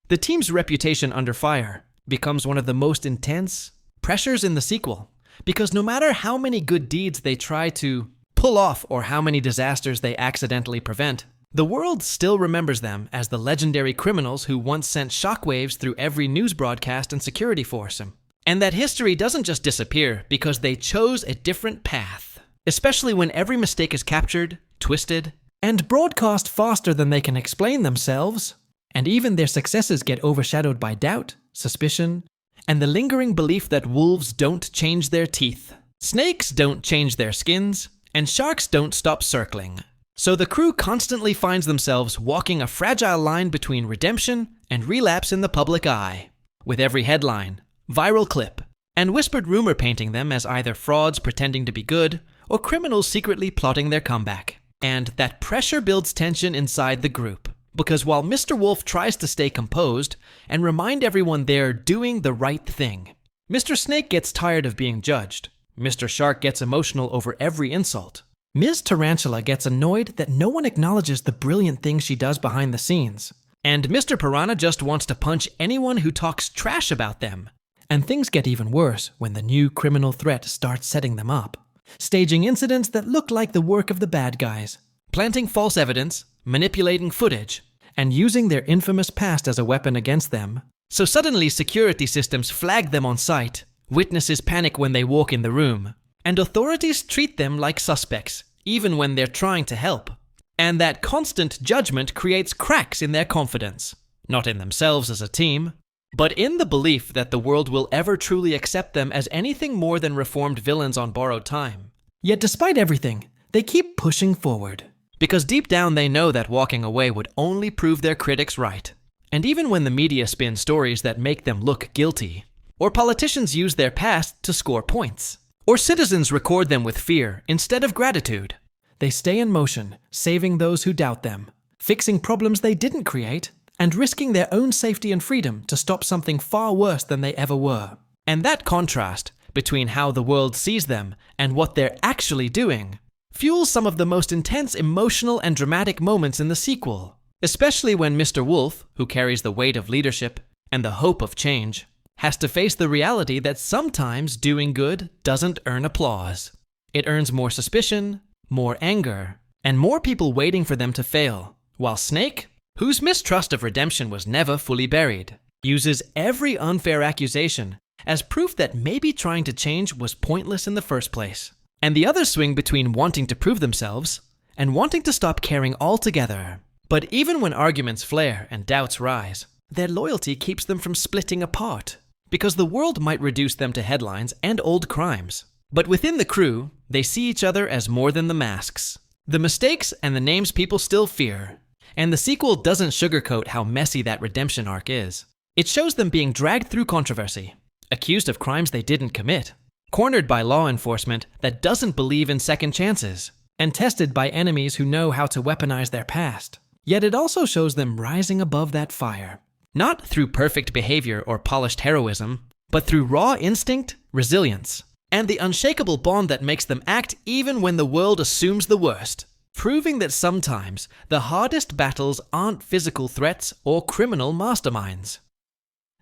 The team's reputation under fire becomes one of the most intense pressures in the sequel, because no matter how many good deeds they try to pull off or how many disasters they accidentally prevent, the world still remembers them as the legendary criminals who once sent shockwaves through every news broadcast and security force. And that history doesn't just disappear because they chose a different path, especially when every mistake is captured, twisted, and broadcast faster than they can explain themselves. And even their successes get overshadowed by doubt, suspicion, and the lingering belief that wolves don't change their teeth, snakes don't change their skins, and sharks don't stop circling. So the crew constantly finds themselves walking a fragile line between redemption and relapse in the public eye, with every headline, viral clip, and whispered rumor painting them as either frauds pretending to be good or criminals secretly plotting their comeback. And that pressure builds tension inside the group, because while Mr. Wolf tries to stay composed and remind everyone they're doing the right thing, Mr. Snake gets tired of being judged, Mr. Shark gets emotional over every insult, Ms. Tarantula gets annoyed that no one acknowledges the brilliant things she does behind the scenes, and Mr. Piranha just wants to punch anyone who talks trash about them. And things get even worse when the new criminal threat starts setting them up, staging incidents that look like the work of the bad guys, planting false evidence, manipulating footage, and using their infamous past as a weapon against them, So suddenly security systems flag them on sight, witnesses panic when they walk in the room, and authorities treat them like suspects, even when they're trying to help. And that constant judgment creates cracks in their confidence, not in themselves as a team, but in the belief that the world will ever truly accept them as anything more than reformed villains on borrowed time. Yet despite everything, they keep pushing forward. Because deep down they know that walking away would only prove their critics right. And even when the media spin stories that make them look guilty, or politicians use their past to score points, or citizens record them with fear instead of gratitude, they stay in motion, saving those who doubt them, fixing problems they didn't create, and risking their own safety and freedom to stop something far worse than they ever were. And that contrast between how the world sees them and what they're actually doing fuels some of the most intense emotional and dramatic moments in the sequel, especially when Mr. Wolf, who carries the weight of leadership and the hope of change, has to face the reality that sometimes doing good doesn't earn applause. It earns more suspicion, more anger, and more people waiting for them to fail, while Snake, whose mistrust of redemption was never fully buried, uses every unfair accusation as proof that maybe trying to change was pointless in the first place. And the others swing between wanting to prove themselves and wanting to stop caring altogether. But even when arguments flare and doubts rise, their loyalty keeps them from splitting apart, because the world might reduce them to headlines and old crimes. But within the crew, they see each other as more than the masks, the mistakes and the names people still fear. And the sequel doesn't sugarcoat how messy that redemption arc is. It shows them being dragged through controversy, accused of crimes they didn't commit, cornered by law enforcement that doesn't believe in second chances, and tested by enemies who know how to weaponize their past. Yet it also shows them rising above that fire, not through perfect behavior or polished heroism, but through raw instinct, resilience, and the unshakable bond that makes them act even when the world assumes the worst, proving that sometimes the hardest battles aren't physical threats or criminal masterminds.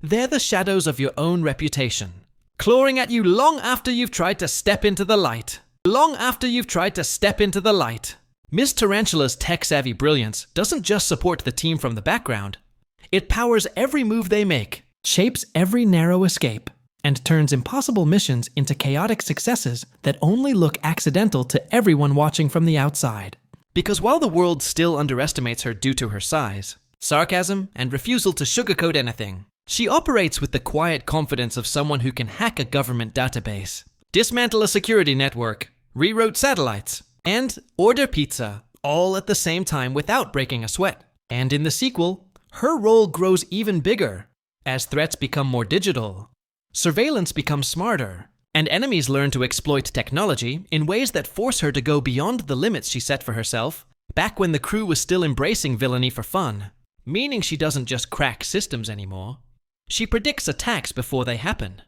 They're the shadows of your own reputation, clawing at you long after you've tried to step into the light. Long after you've tried to step into the light. Ms. Tarantula's tech-savvy brilliance doesn't just support the team from the background. It powers every move they make, shapes every narrow escape, and turns impossible missions into chaotic successes that only look accidental to everyone watching from the outside. Because while the world still underestimates her due to her size, sarcasm, and refusal to sugarcoat anything, she operates with the quiet confidence of someone who can hack a government database, dismantle a security network, reroute satellites, and order pizza, all at the same time without breaking a sweat. And in the sequel, her role grows even bigger as threats become more digital, surveillance becomes smarter, and enemies learn to exploit technology in ways that force her to go beyond the limits she set for herself back when the crew was still embracing villainy for fun, meaning she doesn't just crack systems anymore. She predicts attacks before they happen,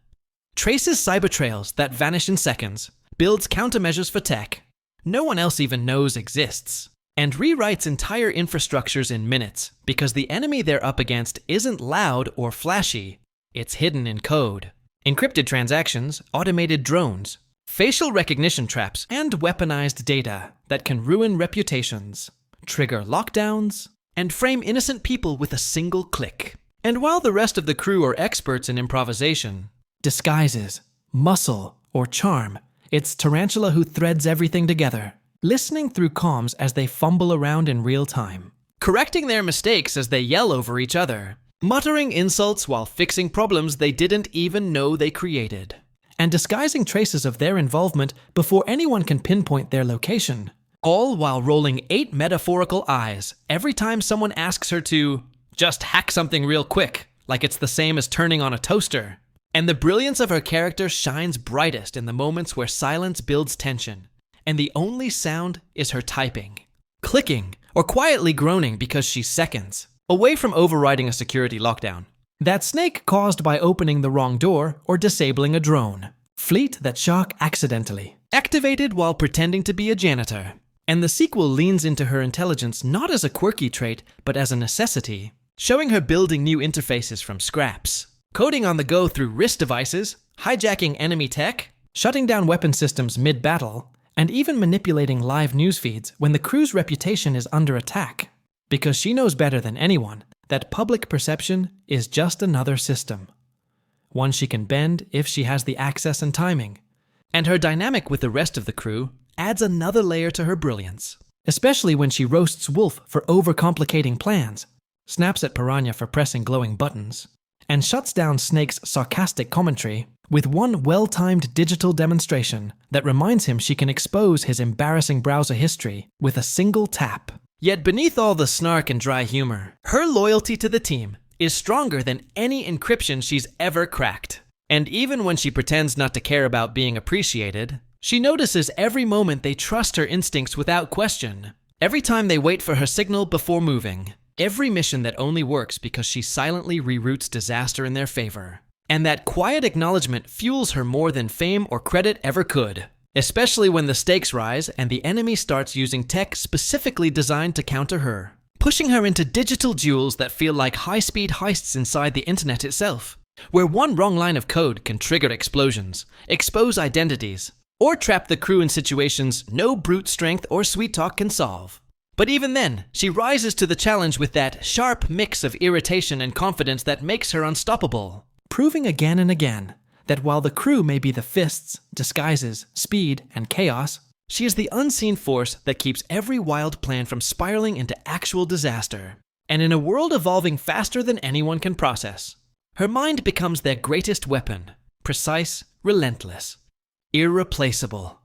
traces cyber trails that vanish in seconds, builds countermeasures for tech no one else even knows exists, and rewrites entire infrastructures in minutes because the enemy they're up against isn't loud or flashy, it's hidden in code. Encrypted transactions, automated drones, facial recognition traps, and weaponized data that can ruin reputations, trigger lockdowns, and frame innocent people with a single click. And while the rest of the crew are experts in improvisation, disguises, muscle, or charm, it's Tarantula who threads everything together, listening through comms as they fumble around in real time, correcting their mistakes as they yell over each other, muttering insults while fixing problems they didn't even know they created, and disguising traces of their involvement before anyone can pinpoint their location, all while rolling 8 metaphorical eyes every time someone asks her to just hack something real quick, like it's the same as turning on a toaster. And the brilliance of her character shines brightest in the moments where silence builds tension, and the only sound is her typing, clicking, or quietly groaning because she's seconds away from overriding a security lockdown. That Snake caused by opening the wrong door or disabling a drone. Fleet that Shark accidentally activated while pretending to be a janitor. And the sequel leans into her intelligence not as a quirky trait, but as a necessity, showing her building new interfaces from scraps, coding on the go through wrist devices, hijacking enemy tech, shutting down weapon systems mid-battle, and even manipulating live news feeds when the crew's reputation is under attack. Because she knows better than anyone that public perception is just another system. One she can bend if she has the access and timing. And her dynamic with the rest of the crew adds another layer to her brilliance, especially when she roasts Wolf for overcomplicating plans, snaps at Piranha for pressing glowing buttons, and shuts down Snake's sarcastic commentary with one well-timed digital demonstration that reminds him she can expose his embarrassing browser history with a single tap. Yet beneath all the snark and dry humor, her loyalty to the team is stronger than any encryption she's ever cracked. And even when she pretends not to care about being appreciated, she notices every moment they trust her instincts without question. Every time they wait for her signal before moving. Every mission that only works because she silently reroutes disaster in their favor. And that quiet acknowledgement fuels her more than fame or credit ever could. Especially when the stakes rise and the enemy starts using tech specifically designed to counter her. Pushing her into digital duels that feel like high-speed heists inside the internet itself. Where one wrong line of code can trigger explosions, expose identities, or trap the crew in situations no brute strength or sweet talk can solve. But even then, she rises to the challenge with that sharp mix of irritation and confidence that makes her unstoppable. Proving again and again that while the crew may be the fists, disguises, speed, and chaos, she is the unseen force that keeps every wild plan from spiraling into actual disaster. And in a world evolving faster than anyone can process, her mind becomes their greatest weapon, precise, relentless, irreplaceable.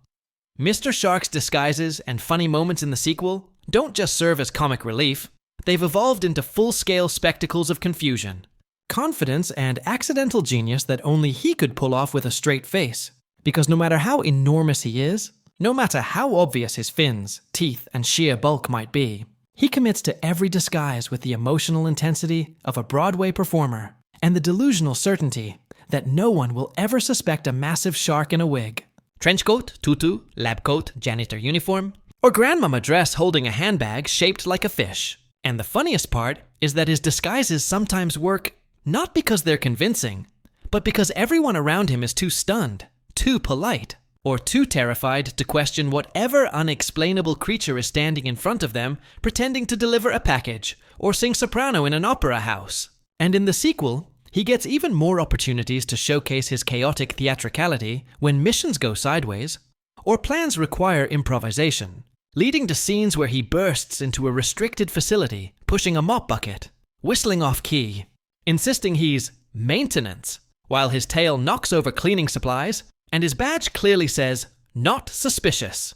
Mr. Shark's disguises and funny moments in the sequel don't just serve as comic relief, they've evolved into full-scale spectacles of confusion. Confidence and accidental genius that only he could pull off with a straight face. Because no matter how enormous he is, no matter how obvious his fins, teeth, and sheer bulk might be, he commits to every disguise with the emotional intensity of a Broadway performer. And the delusional certainty that no one will ever suspect a massive shark in a wig. Trenchcoat, tutu, lab coat, janitor uniform, or grandmama dress holding a handbag shaped like a fish. And the funniest part is that his disguises sometimes work not because they're convincing, but because everyone around him is too stunned, too polite, or too terrified to question whatever unexplainable creature is standing in front of them pretending to deliver a package or sing soprano in an opera house. And in the sequel, he gets even more opportunities to showcase his chaotic theatricality when missions go sideways, or plans require improvisation, leading to scenes where he bursts into a restricted facility, pushing a mop bucket, whistling off key, insisting he's maintenance, while his tail knocks over cleaning supplies, and his badge clearly says, "Not suspicious."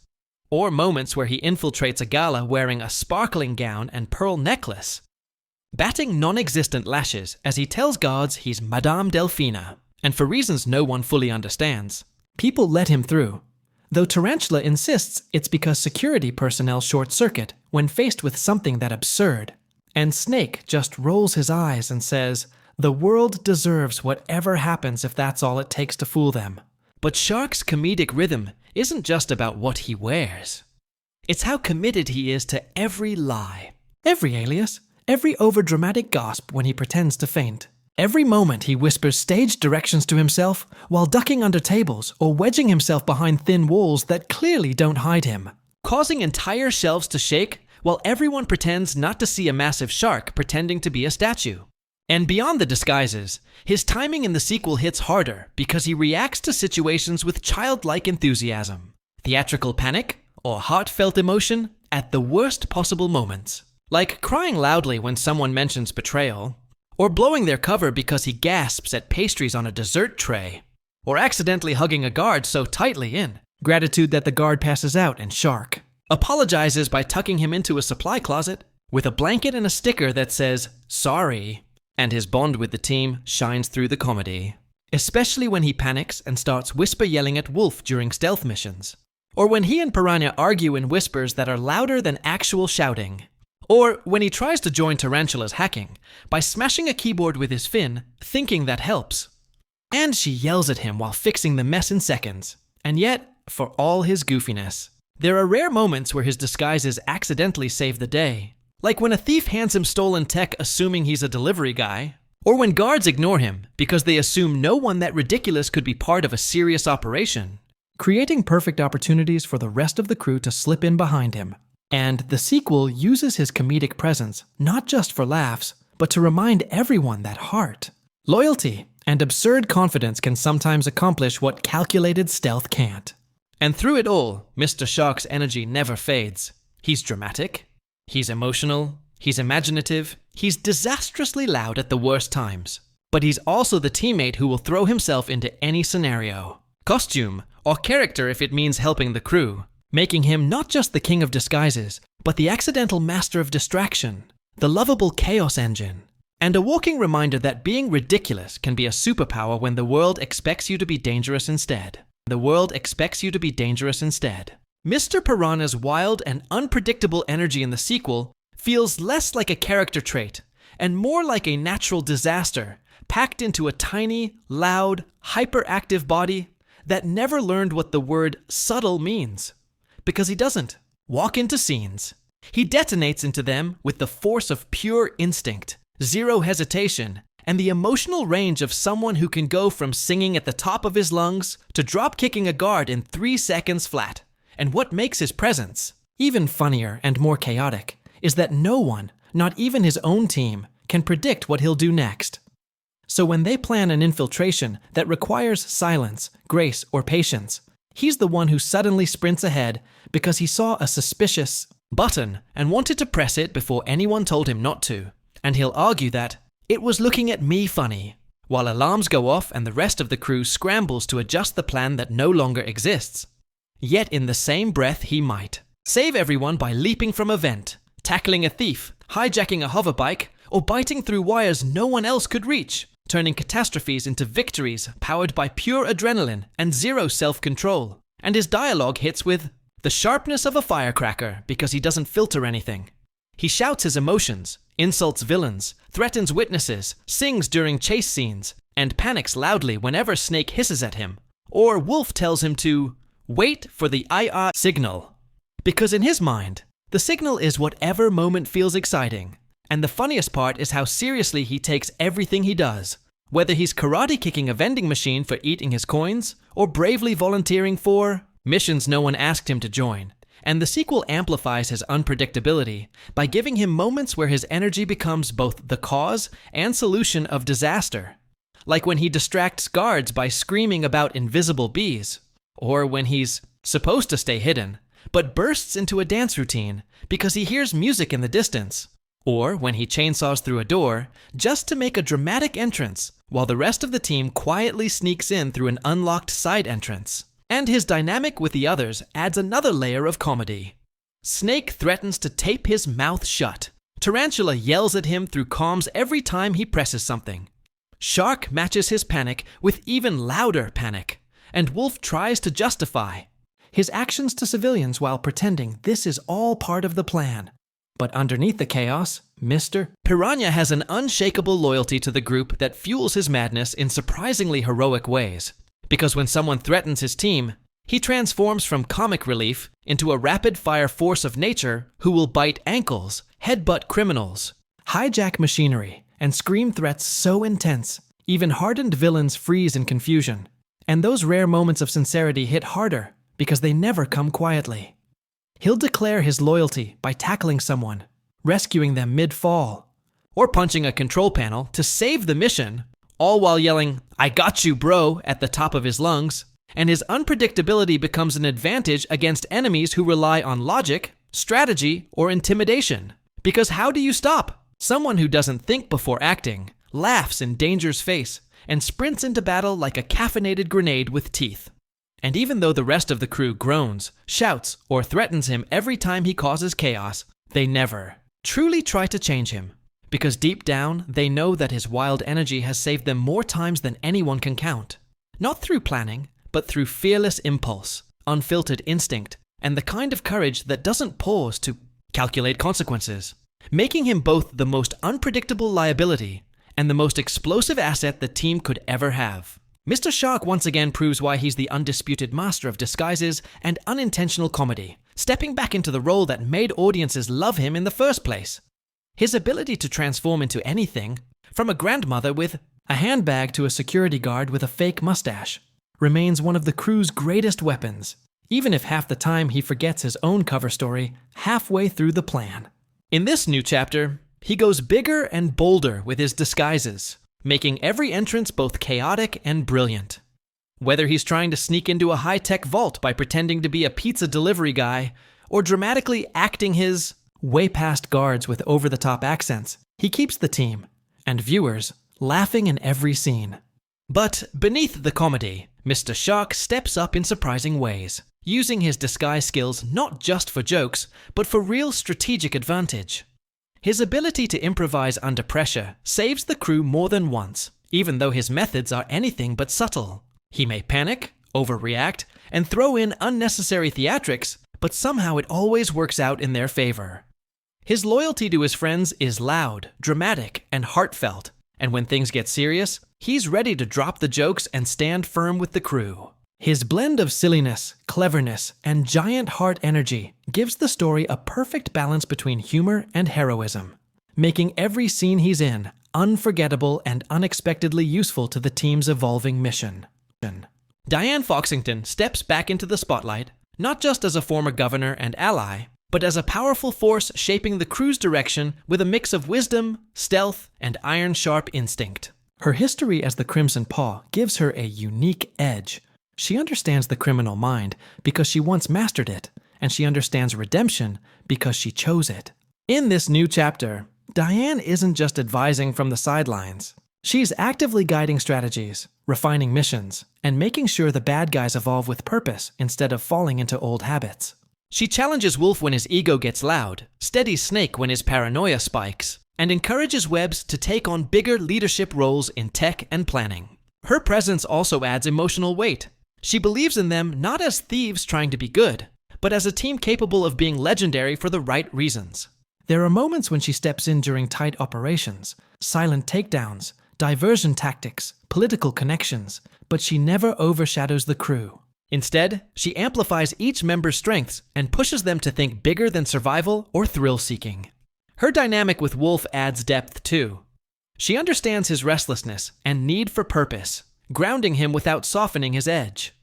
Or moments where he infiltrates a gala wearing a sparkling gown and pearl necklace, batting non-existent lashes as he tells guards he's Madame Delphina, and for reasons no one fully understands. People let him through, though Tarantula insists it's because security personnel short-circuit when faced with something that absurd. And Snake just rolls his eyes and says, "The world deserves whatever happens if that's all it takes to fool them." But Shark's comedic rhythm isn't just about what he wears. It's how committed he is to every lie, every alias, every overdramatic gasp when he pretends to faint. Every moment he whispers stage directions to himself while ducking under tables or wedging himself behind thin walls that clearly don't hide him, causing entire shelves to shake while everyone pretends not to see a massive shark pretending to be a statue. And beyond the disguises, his timing in the sequel hits harder because he reacts to situations with childlike enthusiasm, theatrical panic, or heartfelt emotion at the worst possible moments. Like crying loudly when someone mentions betrayal, or blowing their cover because he gasps at pastries on a dessert tray, or accidentally hugging a guard so tightly in gratitude that the guard passes out in Shark, apologizes by tucking him into a supply closet with a blanket and a sticker that says, "Sorry," and his bond with the team shines through the comedy. Especially when he panics and starts whisper yelling at Wolf during stealth missions, or when he and Piranha argue in whispers that are louder than actual shouting. Or when he tries to join Tarantula's hacking by smashing a keyboard with his fin, thinking that helps. And she yells at him while fixing the mess in seconds. And yet, for all his goofiness, there are rare moments where his disguises accidentally save the day. Like when a thief hands him stolen tech assuming he's a delivery guy, or when guards ignore him because they assume no one that ridiculous could be part of a serious operation, creating perfect opportunities for the rest of the crew to slip in behind him. And the sequel uses his comedic presence not just for laughs, but to remind everyone that heart, loyalty, and absurd confidence can sometimes accomplish what calculated stealth can't. And through it all, Mr. Shark's energy never fades. He's dramatic, he's emotional, he's imaginative, he's disastrously loud at the worst times. But he's also the teammate who will throw himself into any scenario, costume, or character if it means helping the crew, making him not just the king of disguises, but the accidental master of distraction, the lovable chaos engine, and a walking reminder that being ridiculous can be a superpower when the world expects you to be dangerous instead. The world expects you to be dangerous instead. Mr. Piranha's wild and unpredictable energy in the sequel feels less like a character trait and more like a natural disaster packed into a tiny, loud, hyperactive body that never learned what the word subtle means. Because he doesn't walk into scenes. He detonates into them with the force of pure instinct, zero hesitation, and the emotional range of someone who can go from singing at the top of his lungs to drop-kicking a guard in 3 seconds flat. And what makes his presence even funnier and more chaotic is that no one, not even his own team, can predict what he'll do next. So when they plan an infiltration that requires silence, grace, or patience, he's the one who suddenly sprints ahead because he saw a suspicious button and wanted to press it before anyone told him not to. And he'll argue that it was looking at me funny, while alarms go off and the rest of the crew scrambles to adjust the plan that no longer exists. Yet in the same breath he might save everyone by leaping from a vent, tackling a thief, hijacking a hoverbike, or biting through wires no one else could reach, turning catastrophes into victories powered by pure adrenaline and zero self-control. And his dialogue hits with the sharpness of a firecracker because he doesn't filter anything. He shouts his emotions, insults villains, threatens witnesses, sings during chase scenes, and panics loudly whenever Snake hisses at him, or Wolf tells him to wait for the II signal. Because in his mind, the signal is whatever moment feels exciting. And the funniest part is how seriously he takes everything he does, whether he's karate kicking a vending machine for eating his coins, or bravely volunteering for missions no one asked him to join. And the sequel amplifies his unpredictability by giving him moments where his energy becomes both the cause and solution of disaster. Like when he distracts guards by screaming about invisible bees, or when he's supposed to stay hidden, but bursts into a dance routine because he hears music in the distance, or when he chainsaws through a door just to make a dramatic entrance while the rest of the team quietly sneaks in through an unlocked side entrance. And his dynamic with the others adds another layer of comedy. Snake threatens to tape his mouth shut. Tarantula yells at him through comms every time he presses something. Shark matches his panic with even louder panic, and Wolf tries to justify his actions to civilians while pretending this is all part of the plan. But underneath the chaos, Mr. Piranha has an unshakable loyalty to the group that fuels his madness in surprisingly heroic ways. Because when someone threatens his team, he transforms from comic relief into a rapid-fire force of nature who will bite ankles, headbutt criminals, hijack machinery, and scream threats so intense, even hardened villains freeze in confusion. And those rare moments of sincerity hit harder because they never come quietly. He'll declare his loyalty by tackling someone, rescuing them mid-fall, or punching a control panel to save the mission, all while yelling, "I got you, bro," at the top of his lungs. And his unpredictability becomes an advantage against enemies who rely on logic, strategy, or intimidation. Because how do you stop someone who doesn't think before acting, laughs in danger's face, and sprints into battle like a caffeinated grenade with teeth? And even though the rest of the crew groans, shouts, or threatens him every time he causes chaos, they never truly try to change him. Because deep down, they know that his wild energy has saved them more times than anyone can count. Not through planning, but through fearless impulse, unfiltered instinct, and the kind of courage that doesn't pause to calculate consequences, making him both the most unpredictable liability and the most explosive asset the team could ever have. Mr. Shark once again proves why he's the undisputed master of disguises and unintentional comedy, stepping back into the role that made audiences love him in the first place. His ability to transform into anything, from a grandmother with a handbag to a security guard with a fake mustache, remains one of the crew's greatest weapons, even if half the time he forgets his own cover story halfway through the plan. In this new chapter, he goes bigger and bolder with his disguises, making every entrance both chaotic and brilliant. Whether he's trying to sneak into a high-tech vault by pretending to be a pizza delivery guy, or dramatically acting his way past guards with over-the-top accents, he keeps the team, and viewers, laughing in every scene. But beneath the comedy, Mr. Shark steps up in surprising ways, using his disguise skills not just for jokes, but for real strategic advantage. His ability to improvise under pressure saves the crew more than once, even though his methods are anything but subtle. He may panic, overreact, and throw in unnecessary theatrics, but somehow it always works out in their favor. His loyalty to his friends is loud, dramatic, and heartfelt, and when things get serious, he's ready to drop the jokes and stand firm with the crew. His blend of silliness, cleverness, and giant heart energy gives the story a perfect balance between humor and heroism, making every scene he's in unforgettable and unexpectedly useful to the team's evolving mission. Diane Foxington steps back into the spotlight, not just as a former governor and ally, but as a powerful force shaping the crew's direction with a mix of wisdom, stealth, and iron-sharp instinct. Her history as the Crimson Paw gives her a unique edge. She understands the criminal mind because she once mastered it, and she understands redemption because she chose it. In this new chapter, Diane isn't just advising from the sidelines. She's actively guiding strategies, refining missions, and making sure the bad guys evolve with purpose instead of falling into old habits. She challenges Wolf when his ego gets loud, steadies Snake when his paranoia spikes, and encourages Webbs to take on bigger leadership roles in tech and planning. Her presence also adds emotional weight. She believes in them not as thieves trying to be good, but as a team capable of being legendary for the right reasons. There are moments when she steps in during tight operations, silent takedowns, diversion tactics, political connections, but she never overshadows the crew. Instead, she amplifies each member's strengths and pushes them to think bigger than survival or thrill-seeking. Her dynamic with Wolf adds depth too. She understands his restlessness and need for purpose, grounding him without softening his edge.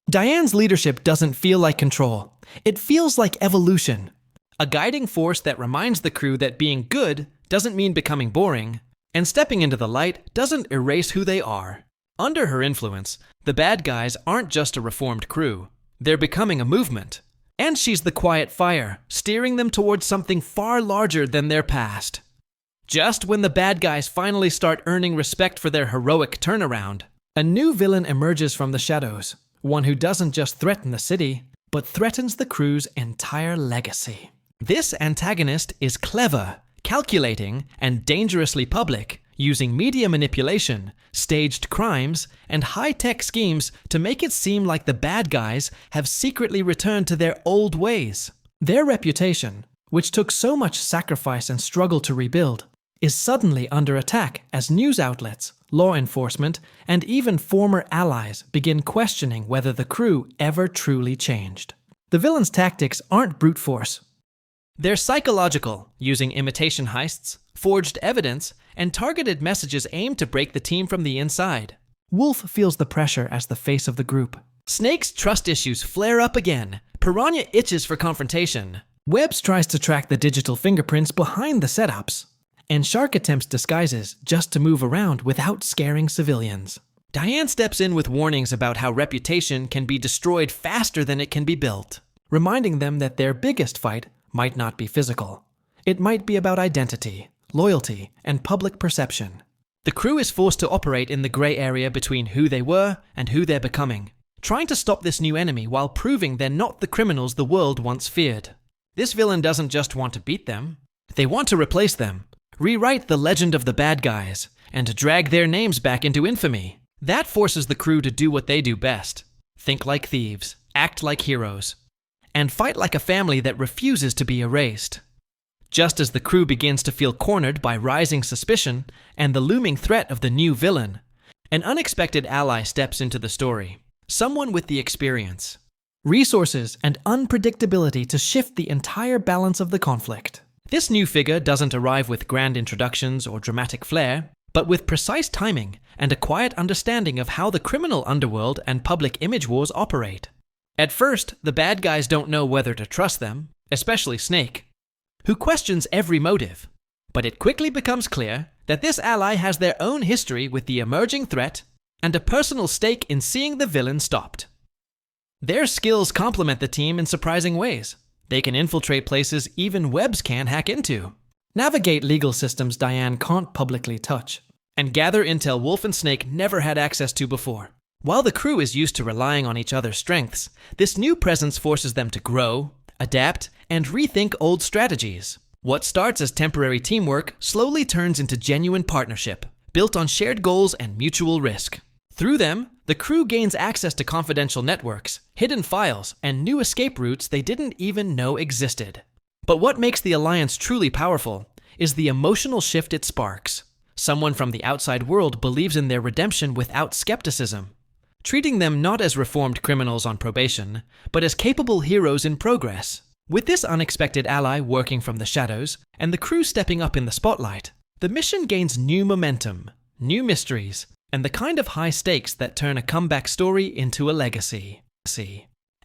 Diane's leadership doesn't feel like control. It feels like evolution. A guiding force that reminds the crew that being good doesn't mean becoming boring, and stepping into the light doesn't erase who they are. Under her influence, the bad guys aren't just a reformed crew. They're becoming a movement. And she's the quiet fire, steering them towards something far larger than their past. Just when the bad guys finally start earning respect for their heroic turnaround, a new villain emerges from the shadows, one who doesn't just threaten the city, but threatens the crew's entire legacy. This antagonist is clever, calculating, and dangerously public, using media manipulation, staged crimes, and high-tech schemes to make it seem like the bad guys have secretly returned to their old ways. Their reputation, which took so much sacrifice and struggle to rebuild, is suddenly under attack as news outlets, law enforcement, and even former allies begin questioning whether the crew ever truly changed. The villains' tactics aren't brute force. They're psychological, using imitation heists, forged evidence, and targeted messages aimed to break the team from the inside. Wolf feels the pressure as the face of the group. Snake's trust issues flare up again. Piranha itches for confrontation. Webbs tries to track the digital fingerprints behind the setups. And Shark attempts disguises just to move around without scaring civilians. Diane steps in with warnings about how reputation can be destroyed faster than it can be built, reminding them that their biggest fight might not be physical. It might be about identity, loyalty, and public perception. The crew is forced to operate in the gray area between who they were and who they're becoming, trying to stop this new enemy while proving they're not the criminals the world once feared. This villain doesn't just want to beat them, they want to replace them, rewrite the legend of the bad guys, and drag their names back into infamy. That forces the crew to do what they do best: think like thieves, act like heroes, and fight like a family that refuses to be erased. Just as the crew begins to feel cornered by rising suspicion and the looming threat of the new villain, an unexpected ally steps into the story. Someone with the experience, resources, and unpredictability to shift the entire balance of the conflict. This new figure doesn't arrive with grand introductions or dramatic flair, but with precise timing and a quiet understanding of how the criminal underworld and public image wars operate. At first, the bad guys don't know whether to trust them, especially Snake, who questions every motive. But it quickly becomes clear that this ally has their own history with the emerging threat and a personal stake in seeing the villain stopped. Their skills complement the team in surprising ways. They can infiltrate places even webs can't hack into, navigate legal systems Diane can't publicly touch, and gather intel Wolf and Snake never had access to before. While the crew is used to relying on each other's strengths, this new presence forces them to grow, adapt, and rethink old strategies. What starts as temporary teamwork slowly turns into genuine partnership, built on shared goals and mutual risk. Through them, the crew gains access to confidential networks, hidden files, and new escape routes they didn't even know existed. But what makes the Alliance truly powerful is the emotional shift it sparks. Someone from the outside world believes in their redemption without skepticism, treating them not as reformed criminals on probation, but as capable heroes in progress. With this unexpected ally working from the shadows, and the crew stepping up in the spotlight, the mission gains new momentum, new mysteries, and the kind of high stakes that turn a comeback story into a legacy.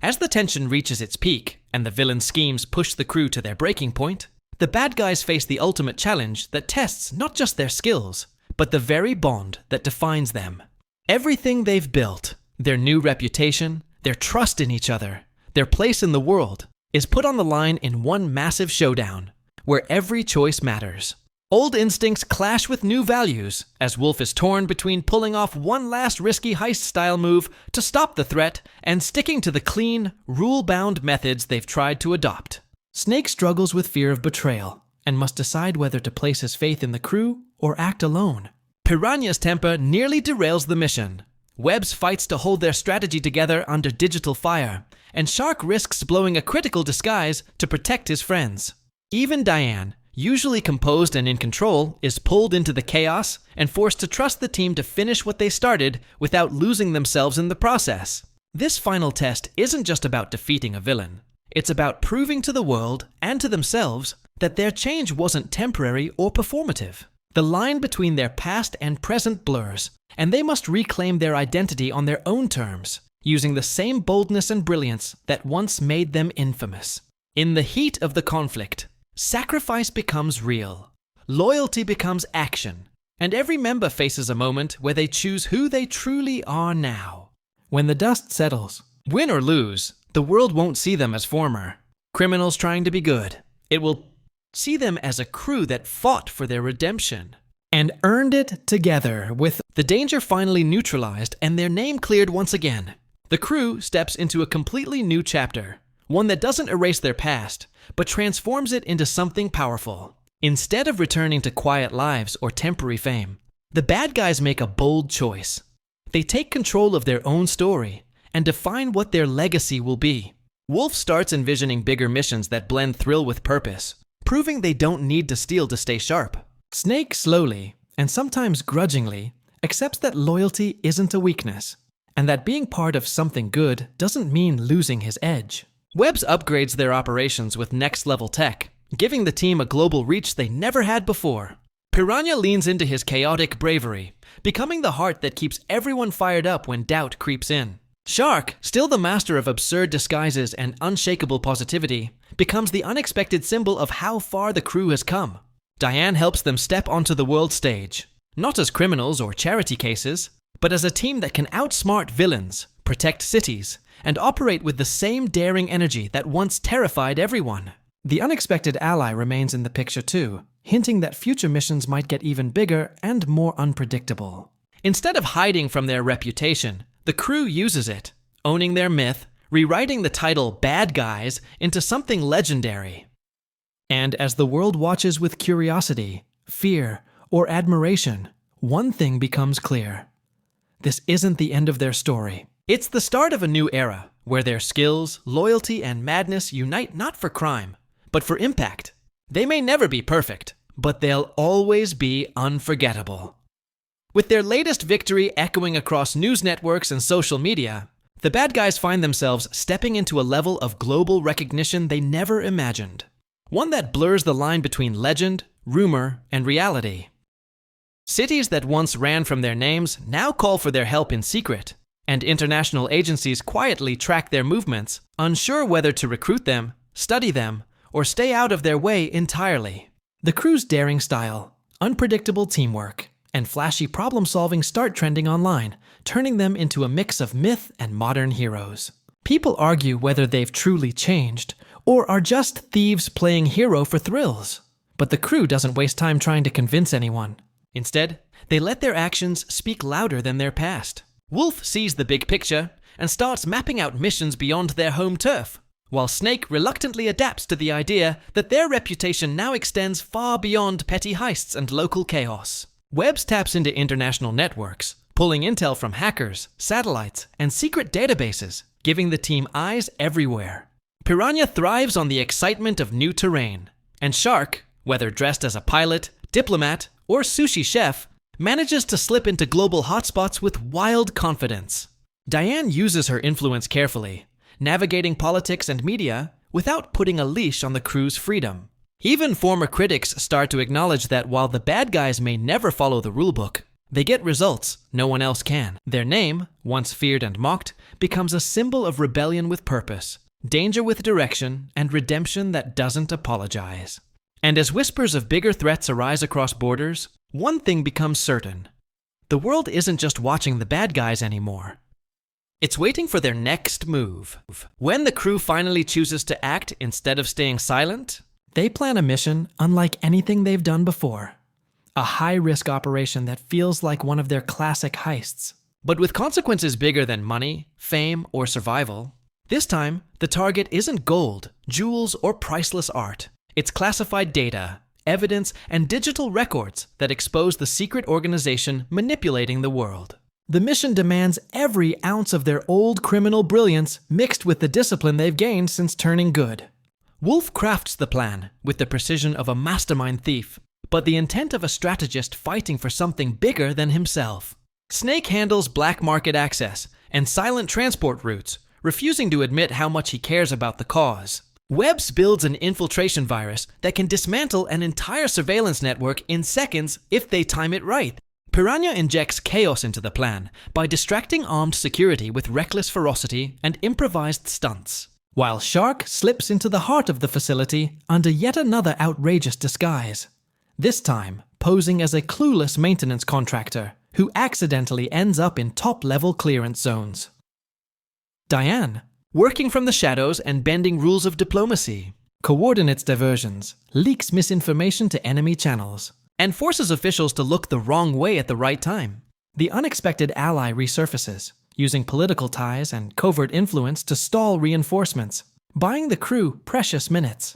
As the tension reaches its peak, and the villain's schemes push the crew to their breaking point, the bad guys face the ultimate challenge that tests not just their skills, but the very bond that defines them. Everything they've built, their new reputation, their trust in each other, their place in the world, is put on the line in one massive showdown, where every choice matters. Old instincts clash with new values, as Wolf is torn between pulling off one last risky heist-style move to stop the threat and sticking to the clean, rule-bound methods they've tried to adopt. Snake struggles with fear of betrayal, and must decide whether to place his faith in the crew or act alone. Piranha's temper nearly derails the mission. Webbs fights to hold their strategy together under digital fire, and Shark risks blowing a critical disguise to protect his friends. Even Diane, usually composed and in control, is pulled into the chaos and forced to trust the team to finish what they started without losing themselves in the process. This final test isn't just about defeating a villain. It's about proving to the world and to themselves that their change wasn't temporary or performative. The line between their past and present blurs, and they must reclaim their identity on their own terms, using the same boldness and brilliance that once made them infamous. In the heat of the conflict, sacrifice becomes real, loyalty becomes action, and every member faces a moment where they choose who they truly are now. When the dust settles, win or lose, the world won't see them as former criminals trying to be good. It will see them as a crew that fought for their redemption and earned it together. With the danger finally neutralized and their name cleared once again, the crew steps into a completely new chapter, one that doesn't erase their past, but transforms it into something powerful. Instead of returning to quiet lives or temporary fame, the bad guys make a bold choice. They take control of their own story and define what their legacy will be. Wolf starts envisioning bigger missions that blend thrill with purpose, proving they don't need to steal to stay sharp. Snake slowly, and sometimes grudgingly, accepts that loyalty isn't a weakness, and that being part of something good doesn't mean losing his edge. Webbs upgrades their operations with next-level tech, giving the team a global reach they never had before. Piranha leans into his chaotic bravery, becoming the heart that keeps everyone fired up when doubt creeps in. Shark, still the master of absurd disguises and unshakable positivity, becomes the unexpected symbol of how far the crew has come. Diane helps them step onto the world stage, not as criminals or charity cases, but as a team that can outsmart villains, protect cities, and operate with the same daring energy that once terrified everyone. The unexpected ally remains in the picture too, hinting that future missions might get even bigger and more unpredictable. Instead of hiding from their reputation, the crew uses it, owning their myth, rewriting the title Bad Guys into something legendary. And as the world watches with curiosity, fear, or admiration, one thing becomes clear. This isn't the end of their story. It's the start of a new era, where their skills, loyalty, and madness unite not for crime, but for impact. They may never be perfect, but they'll always be unforgettable. With their latest victory echoing across news networks and social media, the bad guys find themselves stepping into a level of global recognition they never imagined. One that blurs the line between legend, rumor, and reality. Cities that once ran from their names now call for their help in secret, and international agencies quietly track their movements, unsure whether to recruit them, study them, or stay out of their way entirely. The crew's daring style, unpredictable teamwork, and flashy problem-solving start trending online, turning them into a mix of myth and modern heroes. People argue whether they've truly changed, or are just thieves playing hero for thrills. But the crew doesn't waste time trying to convince anyone. Instead, they let their actions speak louder than their past. Wolf sees the big picture and starts mapping out missions beyond their home turf, while Snake reluctantly adapts to the idea that their reputation now extends far beyond petty heists and local chaos. Webbs taps into international networks, pulling intel from hackers, satellites, and secret databases, giving the team eyes everywhere. Piranha thrives on the excitement of new terrain, and Shark, whether dressed as a pilot, diplomat, or sushi chef, manages to slip into global hotspots with wild confidence. Diane uses her influence carefully, navigating politics and media without putting a leash on the crew's freedom. Even former critics start to acknowledge that while the bad guys may never follow the rulebook, they get results no one else can. Their name, once feared and mocked, becomes a symbol of rebellion with purpose, danger with direction, and redemption that doesn't apologize. And as whispers of bigger threats arise across borders, one thing becomes certain. The world isn't just watching the bad guys anymore. It's waiting for their next move. When the crew finally chooses to act instead of staying silent, they plan a mission unlike anything they've done before. A high-risk operation that feels like one of their classic heists. But with consequences bigger than money, fame, or survival. This time, the target isn't gold, jewels, or priceless art. It's classified data, evidence, and digital records that expose the secret organization manipulating the world. The mission demands every ounce of their old criminal brilliance mixed with the discipline they've gained since turning good. Wolf crafts the plan with the precision of a mastermind thief, but the intent of a strategist fighting for something bigger than himself. Snake handles black market access and silent transport routes, refusing to admit how much he cares about the cause. Webbs builds an infiltration virus that can dismantle an entire surveillance network in seconds if they time it right. Piranha injects chaos into the plan by distracting armed security with reckless ferocity and improvised stunts, while Shark slips into the heart of the facility under yet another outrageous disguise, this time posing as a clueless maintenance contractor who accidentally ends up in top-level clearance zones. Diane, working from the shadows and bending rules of diplomacy, coordinates diversions, leaks misinformation to enemy channels, and forces officials to look the wrong way at the right time. The unexpected ally resurfaces, using political ties and covert influence to stall reinforcements, buying the crew precious minutes.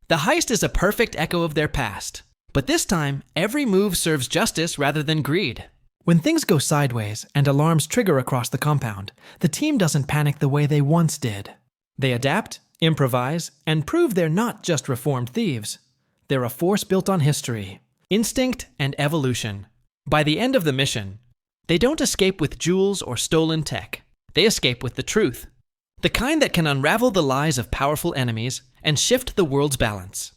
The heist is a perfect echo of their past, but this time, every move serves justice rather than greed. When things go sideways and alarms trigger across the compound, the team doesn't panic the way they once did. They adapt, improvise, and prove they're not just reformed thieves. They're a force built on history, instinct, and evolution. By the end of the mission, they don't escape with jewels or stolen tech. They escape with the truth. The kind that can unravel the lies of powerful enemies and shift the world's balance.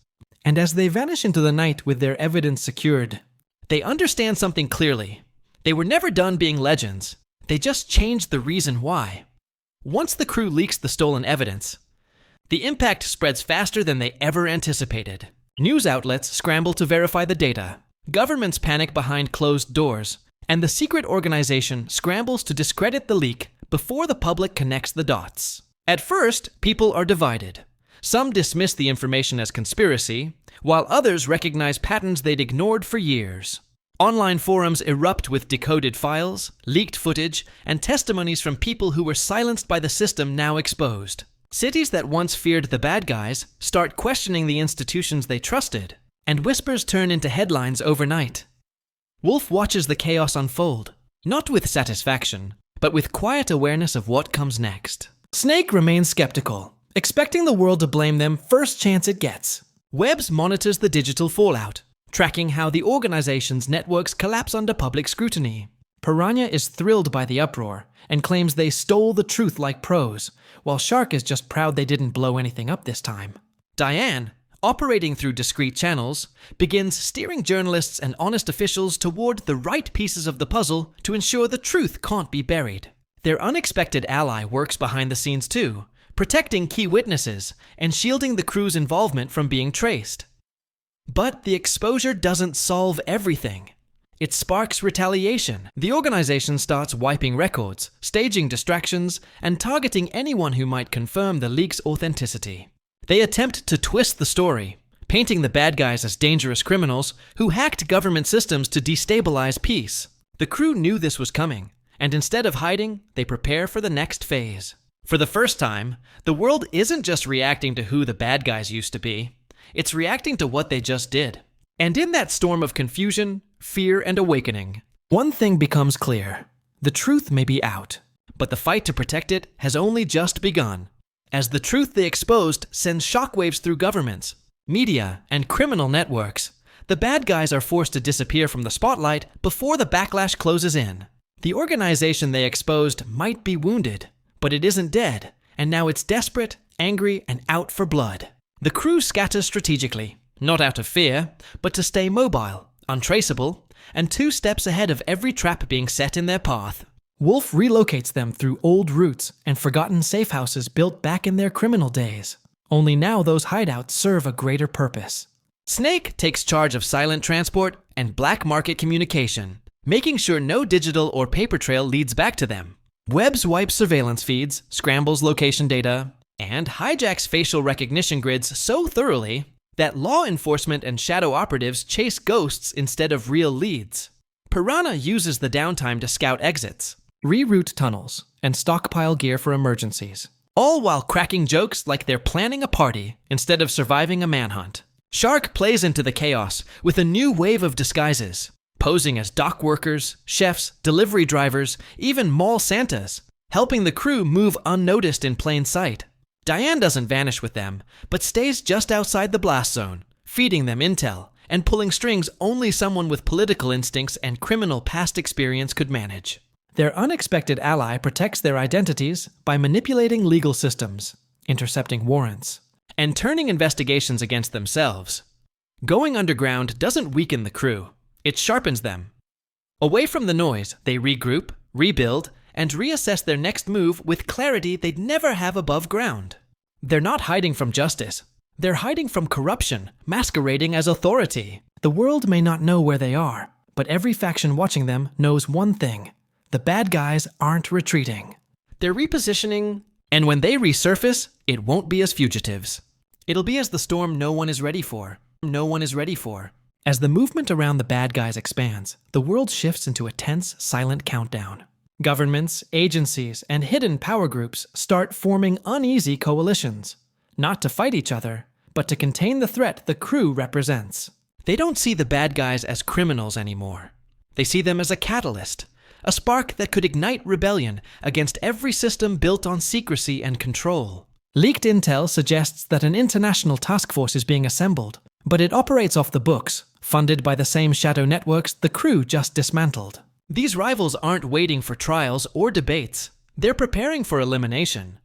And as they vanish into the night with their evidence secured, they understand something clearly. They were never done being legends. They just changed the reason why. Once the crew leaks the stolen evidence, the impact spreads faster than they ever anticipated. News outlets scramble to verify the data. Governments panic behind closed doors. And the secret organization scrambles to discredit the leak before the public connects the dots. At first, people are divided. Some dismiss the information as conspiracy, while others recognize patterns they'd ignored for years. Online forums erupt with decoded files, leaked footage, and testimonies from people who were silenced by the system now exposed. Cities that once feared the bad guys start questioning the institutions they trusted, and whispers turn into headlines overnight. Wolf watches the chaos unfold, not with satisfaction, but with quiet awareness of what comes next. Snake remains skeptical, expecting the world to blame them first chance it gets. Webbs monitors the digital fallout, tracking how the organization's networks collapse under public scrutiny. Piranha is thrilled by the uproar and claims they stole the truth like pros, while Shark is just proud they didn't blow anything up this time. Diane, operating through discreet channels, begins steering journalists and honest officials toward the right pieces of the puzzle to ensure the truth can't be buried. Their unexpected ally works behind the scenes too, protecting key witnesses and shielding the crew's involvement from being traced. But the exposure doesn't solve everything. It sparks retaliation. The organization starts wiping records, staging distractions, and targeting anyone who might confirm the leak's authenticity. They attempt to twist the story, painting the bad guys as dangerous criminals who hacked government systems to destabilize peace. The crew knew this was coming, and instead of hiding, they prepare for the next phase. For the first time, the world isn't just reacting to who the bad guys used to be, it's reacting to what they just did. And in that storm of confusion, fear, and awakening, one thing becomes clear. The truth may be out, but the fight to protect it has only just begun. As the truth they exposed sends shockwaves through governments, media, and criminal networks, the bad guys are forced to disappear from the spotlight before the backlash closes in. The organization they exposed might be wounded, but it isn't dead, and now it's desperate, angry, and out for blood. The crew scatters strategically, not out of fear, but to stay mobile, untraceable, and 2 steps ahead of every trap being set in their path. Wolf relocates them through old routes and forgotten safe houses built back in their criminal days. Only now those hideouts serve a greater purpose. Snake takes charge of silent transport and black market communication, making sure no digital or paper trail leads back to them. Webbs wipes surveillance feeds, scrambles location data, and hijacks facial recognition grids so thoroughly that law enforcement and shadow operatives chase ghosts instead of real leads. Piranha uses the downtime to scout exits, reroute tunnels, and stockpile gear for emergencies, all while cracking jokes like they're planning a party instead of surviving a manhunt. Shark plays into the chaos with a new wave of disguises, posing as dock workers, chefs, delivery drivers, even mall Santas, helping the crew move unnoticed in plain sight. Diane doesn't vanish with them, but stays just outside the blast zone, feeding them intel and pulling strings only someone with political instincts and criminal past experience could manage. Their unexpected ally protects their identities by manipulating legal systems, intercepting warrants, and turning investigations against themselves. Going underground doesn't weaken the crew, it sharpens them. Away from the noise, they regroup, rebuild, and reassess their next move with clarity they'd never have above ground. They're not hiding from justice. They're hiding from corruption, masquerading as authority. The world may not know where they are, but every faction watching them knows one thing. The bad guys aren't retreating. They're repositioning, and when they resurface, it won't be as fugitives. It'll be as the storm no one is ready for. No one is ready for. As the movement around the bad guys expands, the world shifts into a tense, silent countdown. Governments, agencies, and hidden power groups start forming uneasy coalitions, not to fight each other, but to contain the threat the crew represents. They don't see the bad guys as criminals anymore. They see them as a catalyst, a spark that could ignite rebellion against every system built on secrecy and control. Leaked intel suggests that an international task force is being assembled, but it operates off the books, funded by the same shadow networks the crew just dismantled. These rivals aren't waiting for trials or debates. They're preparing for elimination.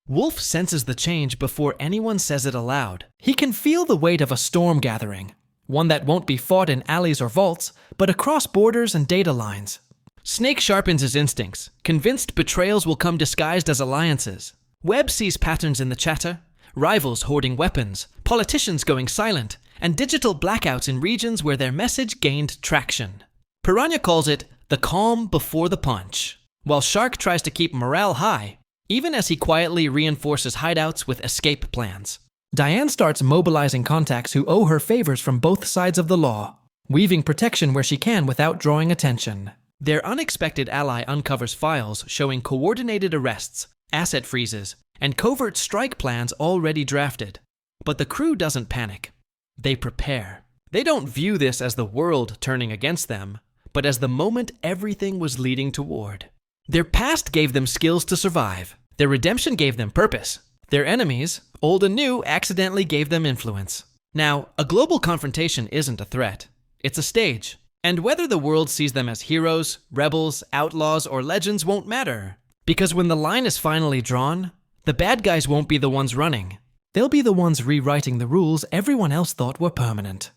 Wolf senses the change before anyone says it aloud. He can feel the weight of a storm gathering, one that won't be fought in alleys or vaults, but across borders and data lines. Snake sharpens his instincts, convinced betrayals will come disguised as alliances. Webb sees patterns in the chatter, rivals hoarding weapons, politicians going silent, and digital blackouts in regions where their message gained traction. Piranha calls it the calm before the punch, while Shark tries to keep morale high, even as he quietly reinforces hideouts with escape plans. Diane starts mobilizing contacts who owe her favors from both sides of the law, weaving protection where she can without drawing attention. Their unexpected ally uncovers files showing coordinated arrests, asset freezes, and covert strike plans already drafted. But the crew doesn't panic. They prepare. They don't view this as the world turning against them, but as the moment everything was leading toward. Their past gave them skills to survive. Their redemption gave them purpose. Their enemies, old and new, accidentally gave them influence. Now, a global confrontation isn't a threat. It's a stage. And whether the world sees them as heroes, rebels, outlaws, or legends won't matter. Because when the line is finally drawn, the bad guys won't be the ones running. They'll be the ones rewriting the rules everyone else thought were permanent.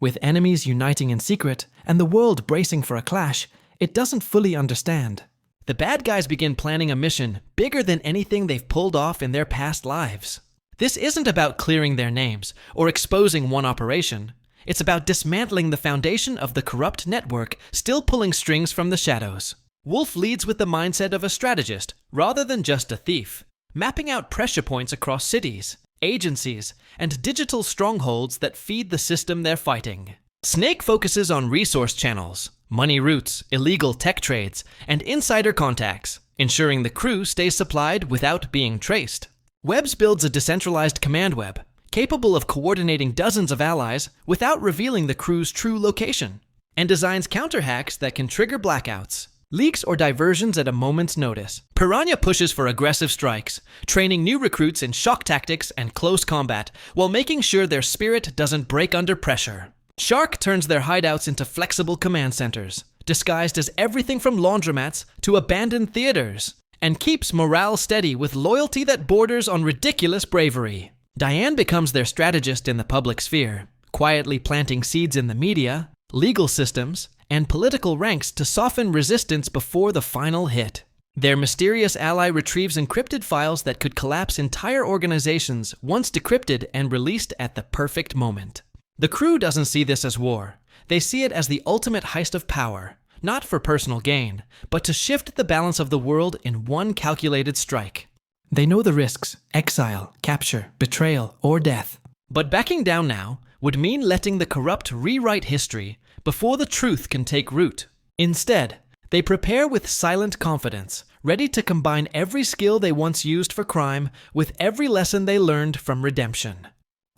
With enemies uniting in secret and the world bracing for a clash, it doesn't fully understand. The bad guys begin planning a mission bigger than anything they've pulled off in their past lives. This isn't about clearing their names or exposing one operation. It's about dismantling the foundation of the corrupt network still pulling strings from the shadows. Wolf leads with the mindset of a strategist rather than just a thief, mapping out pressure points across cities, agencies, and digital strongholds that feed the system they're fighting. Snake focuses on resource channels, money routes, illegal tech trades, and insider contacts, ensuring the crew stays supplied without being traced. Webbs builds a decentralized command web, capable of coordinating dozens of allies without revealing the crew's true location, and designs counter-hacks that can trigger blackouts, leaks, or diversions at a moment's notice. Piranha pushes for aggressive strikes, training new recruits in shock tactics and close combat, while making sure their spirit doesn't break under pressure. Shark turns their hideouts into flexible command centers, disguised as everything from laundromats to abandoned theaters, and keeps morale steady with loyalty that borders on ridiculous bravery. Diane becomes their strategist in the public sphere, quietly planting seeds in the media, legal systems, and political ranks to soften resistance before the final hit. Their mysterious ally retrieves encrypted files that could collapse entire organizations once decrypted and released at the perfect moment. The crew doesn't see this as war. They see it as the ultimate heist of power, not for personal gain, but to shift the balance of the world in one calculated strike. They know the risks: exile, capture, betrayal, or death. But backing down now would mean letting the corrupt rewrite history before the truth can take root. Instead, they prepare with silent confidence, ready to combine every skill they once used for crime with every lesson they learned from redemption.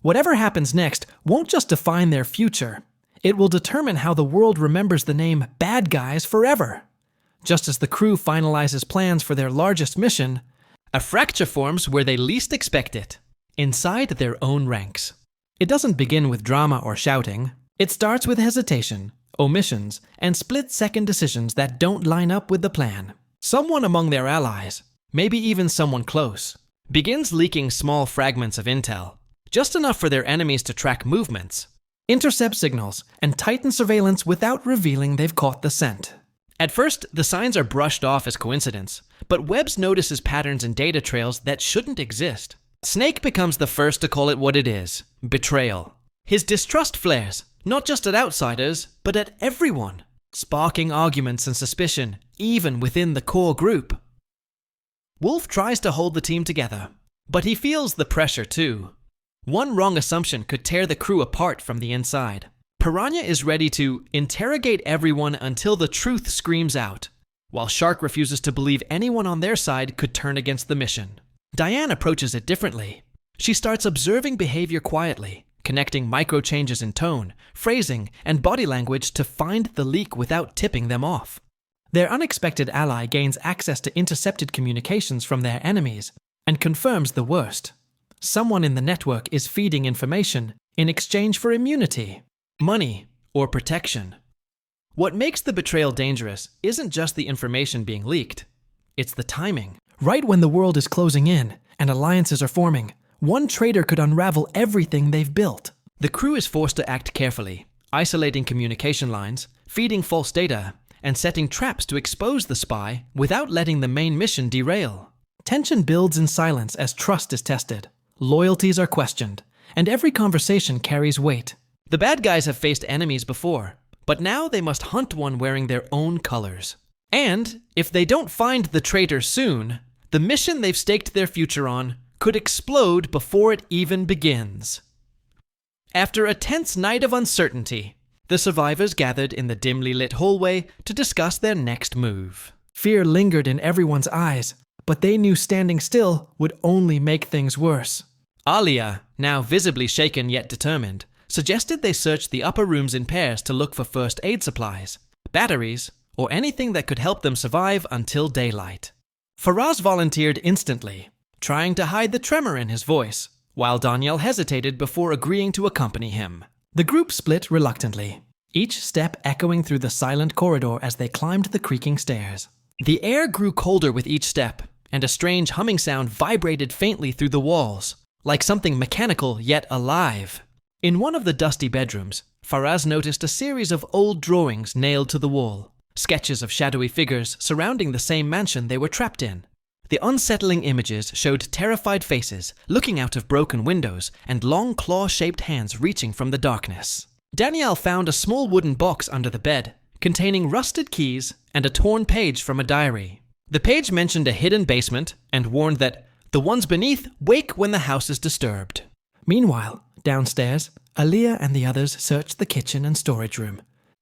Whatever happens next won't just define their future. It will determine how the world remembers the name Bad Guys forever. Just as the crew finalizes plans for their largest mission, a fracture forms where they least expect it, inside their own ranks. It doesn't begin with drama or shouting. It starts with hesitation, omissions, and split-second decisions that don't line up with the plan. Someone among their allies, maybe even someone close, begins leaking small fragments of intel, just enough for their enemies to track movements, intercept signals, and tighten surveillance without revealing they've caught the scent. At first, the signs are brushed off as coincidence, but Webbs notices patterns in data trails that shouldn't exist. Snake becomes the first to call it what it is: betrayal. His distrust flares, not just at outsiders, but at everyone, sparking arguments and suspicion, even within the core group. Wolf tries to hold the team together, but he feels the pressure too. One wrong assumption could tear the crew apart from the inside. Piranha is ready to interrogate everyone until the truth screams out, while Shark refuses to believe anyone on their side could turn against the mission. Diane approaches it differently. She starts observing behavior quietly, connecting micro changes in tone, phrasing, and body language to find the leak without tipping them off. Their unexpected ally gains access to intercepted communications from their enemies and confirms the worst. Someone in the network is feeding information in exchange for immunity, money, or protection. What makes the betrayal dangerous isn't just the information being leaked. It's the timing. Right when the world is closing in and alliances are forming, one traitor could unravel everything they've built. The crew is forced to act carefully, isolating communication lines, feeding false data, and setting traps to expose the spy without letting the main mission derail. Tension builds in silence as trust is tested. Loyalties are questioned, and every conversation carries weight. The bad guys have faced enemies before, but now they must hunt one wearing their own colors. And if they don't find the traitor soon, the mission they've staked their future on could explode before it even begins. After a tense night of uncertainty, the survivors gathered in the dimly lit hallway to discuss their next move. Fear lingered in everyone's eyes, but they knew standing still would only make things worse. Alia, now visibly shaken yet determined, suggested they search the upper rooms in pairs to look for first aid supplies, batteries, or anything that could help them survive until daylight. Faraz volunteered instantly, trying to hide the tremor in his voice, while Daniel hesitated before agreeing to accompany him. The group split reluctantly, each step echoing through the silent corridor as they climbed the creaking stairs. The air grew colder with each step, and a strange humming sound vibrated faintly through the walls, like something mechanical yet alive. In one of the dusty bedrooms, Faraz noticed a series of old drawings nailed to the wall, sketches of shadowy figures surrounding the same mansion they were trapped in. The unsettling images showed terrified faces looking out of broken windows and long claw-shaped hands reaching from the darkness. Danielle found a small wooden box under the bed, containing rusted keys and a torn page from a diary. The page mentioned a hidden basement and warned that the ones beneath wake when the house is disturbed. Meanwhile, downstairs, Aaliyah and the others searched the kitchen and storage room,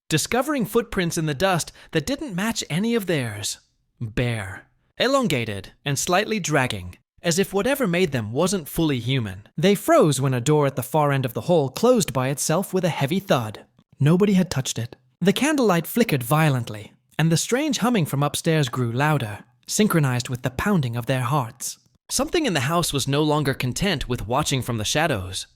discovering footprints in the dust that didn't match any of theirs. Bare, elongated, and slightly dragging, as if whatever made them wasn't fully human. They froze when a door at the far end of the hall closed by itself with a heavy thud. Nobody had touched it. The candlelight flickered violently, and the strange humming from upstairs grew louder, synchronized with the pounding of their hearts. Something in the house was no longer content with watching from the shadows.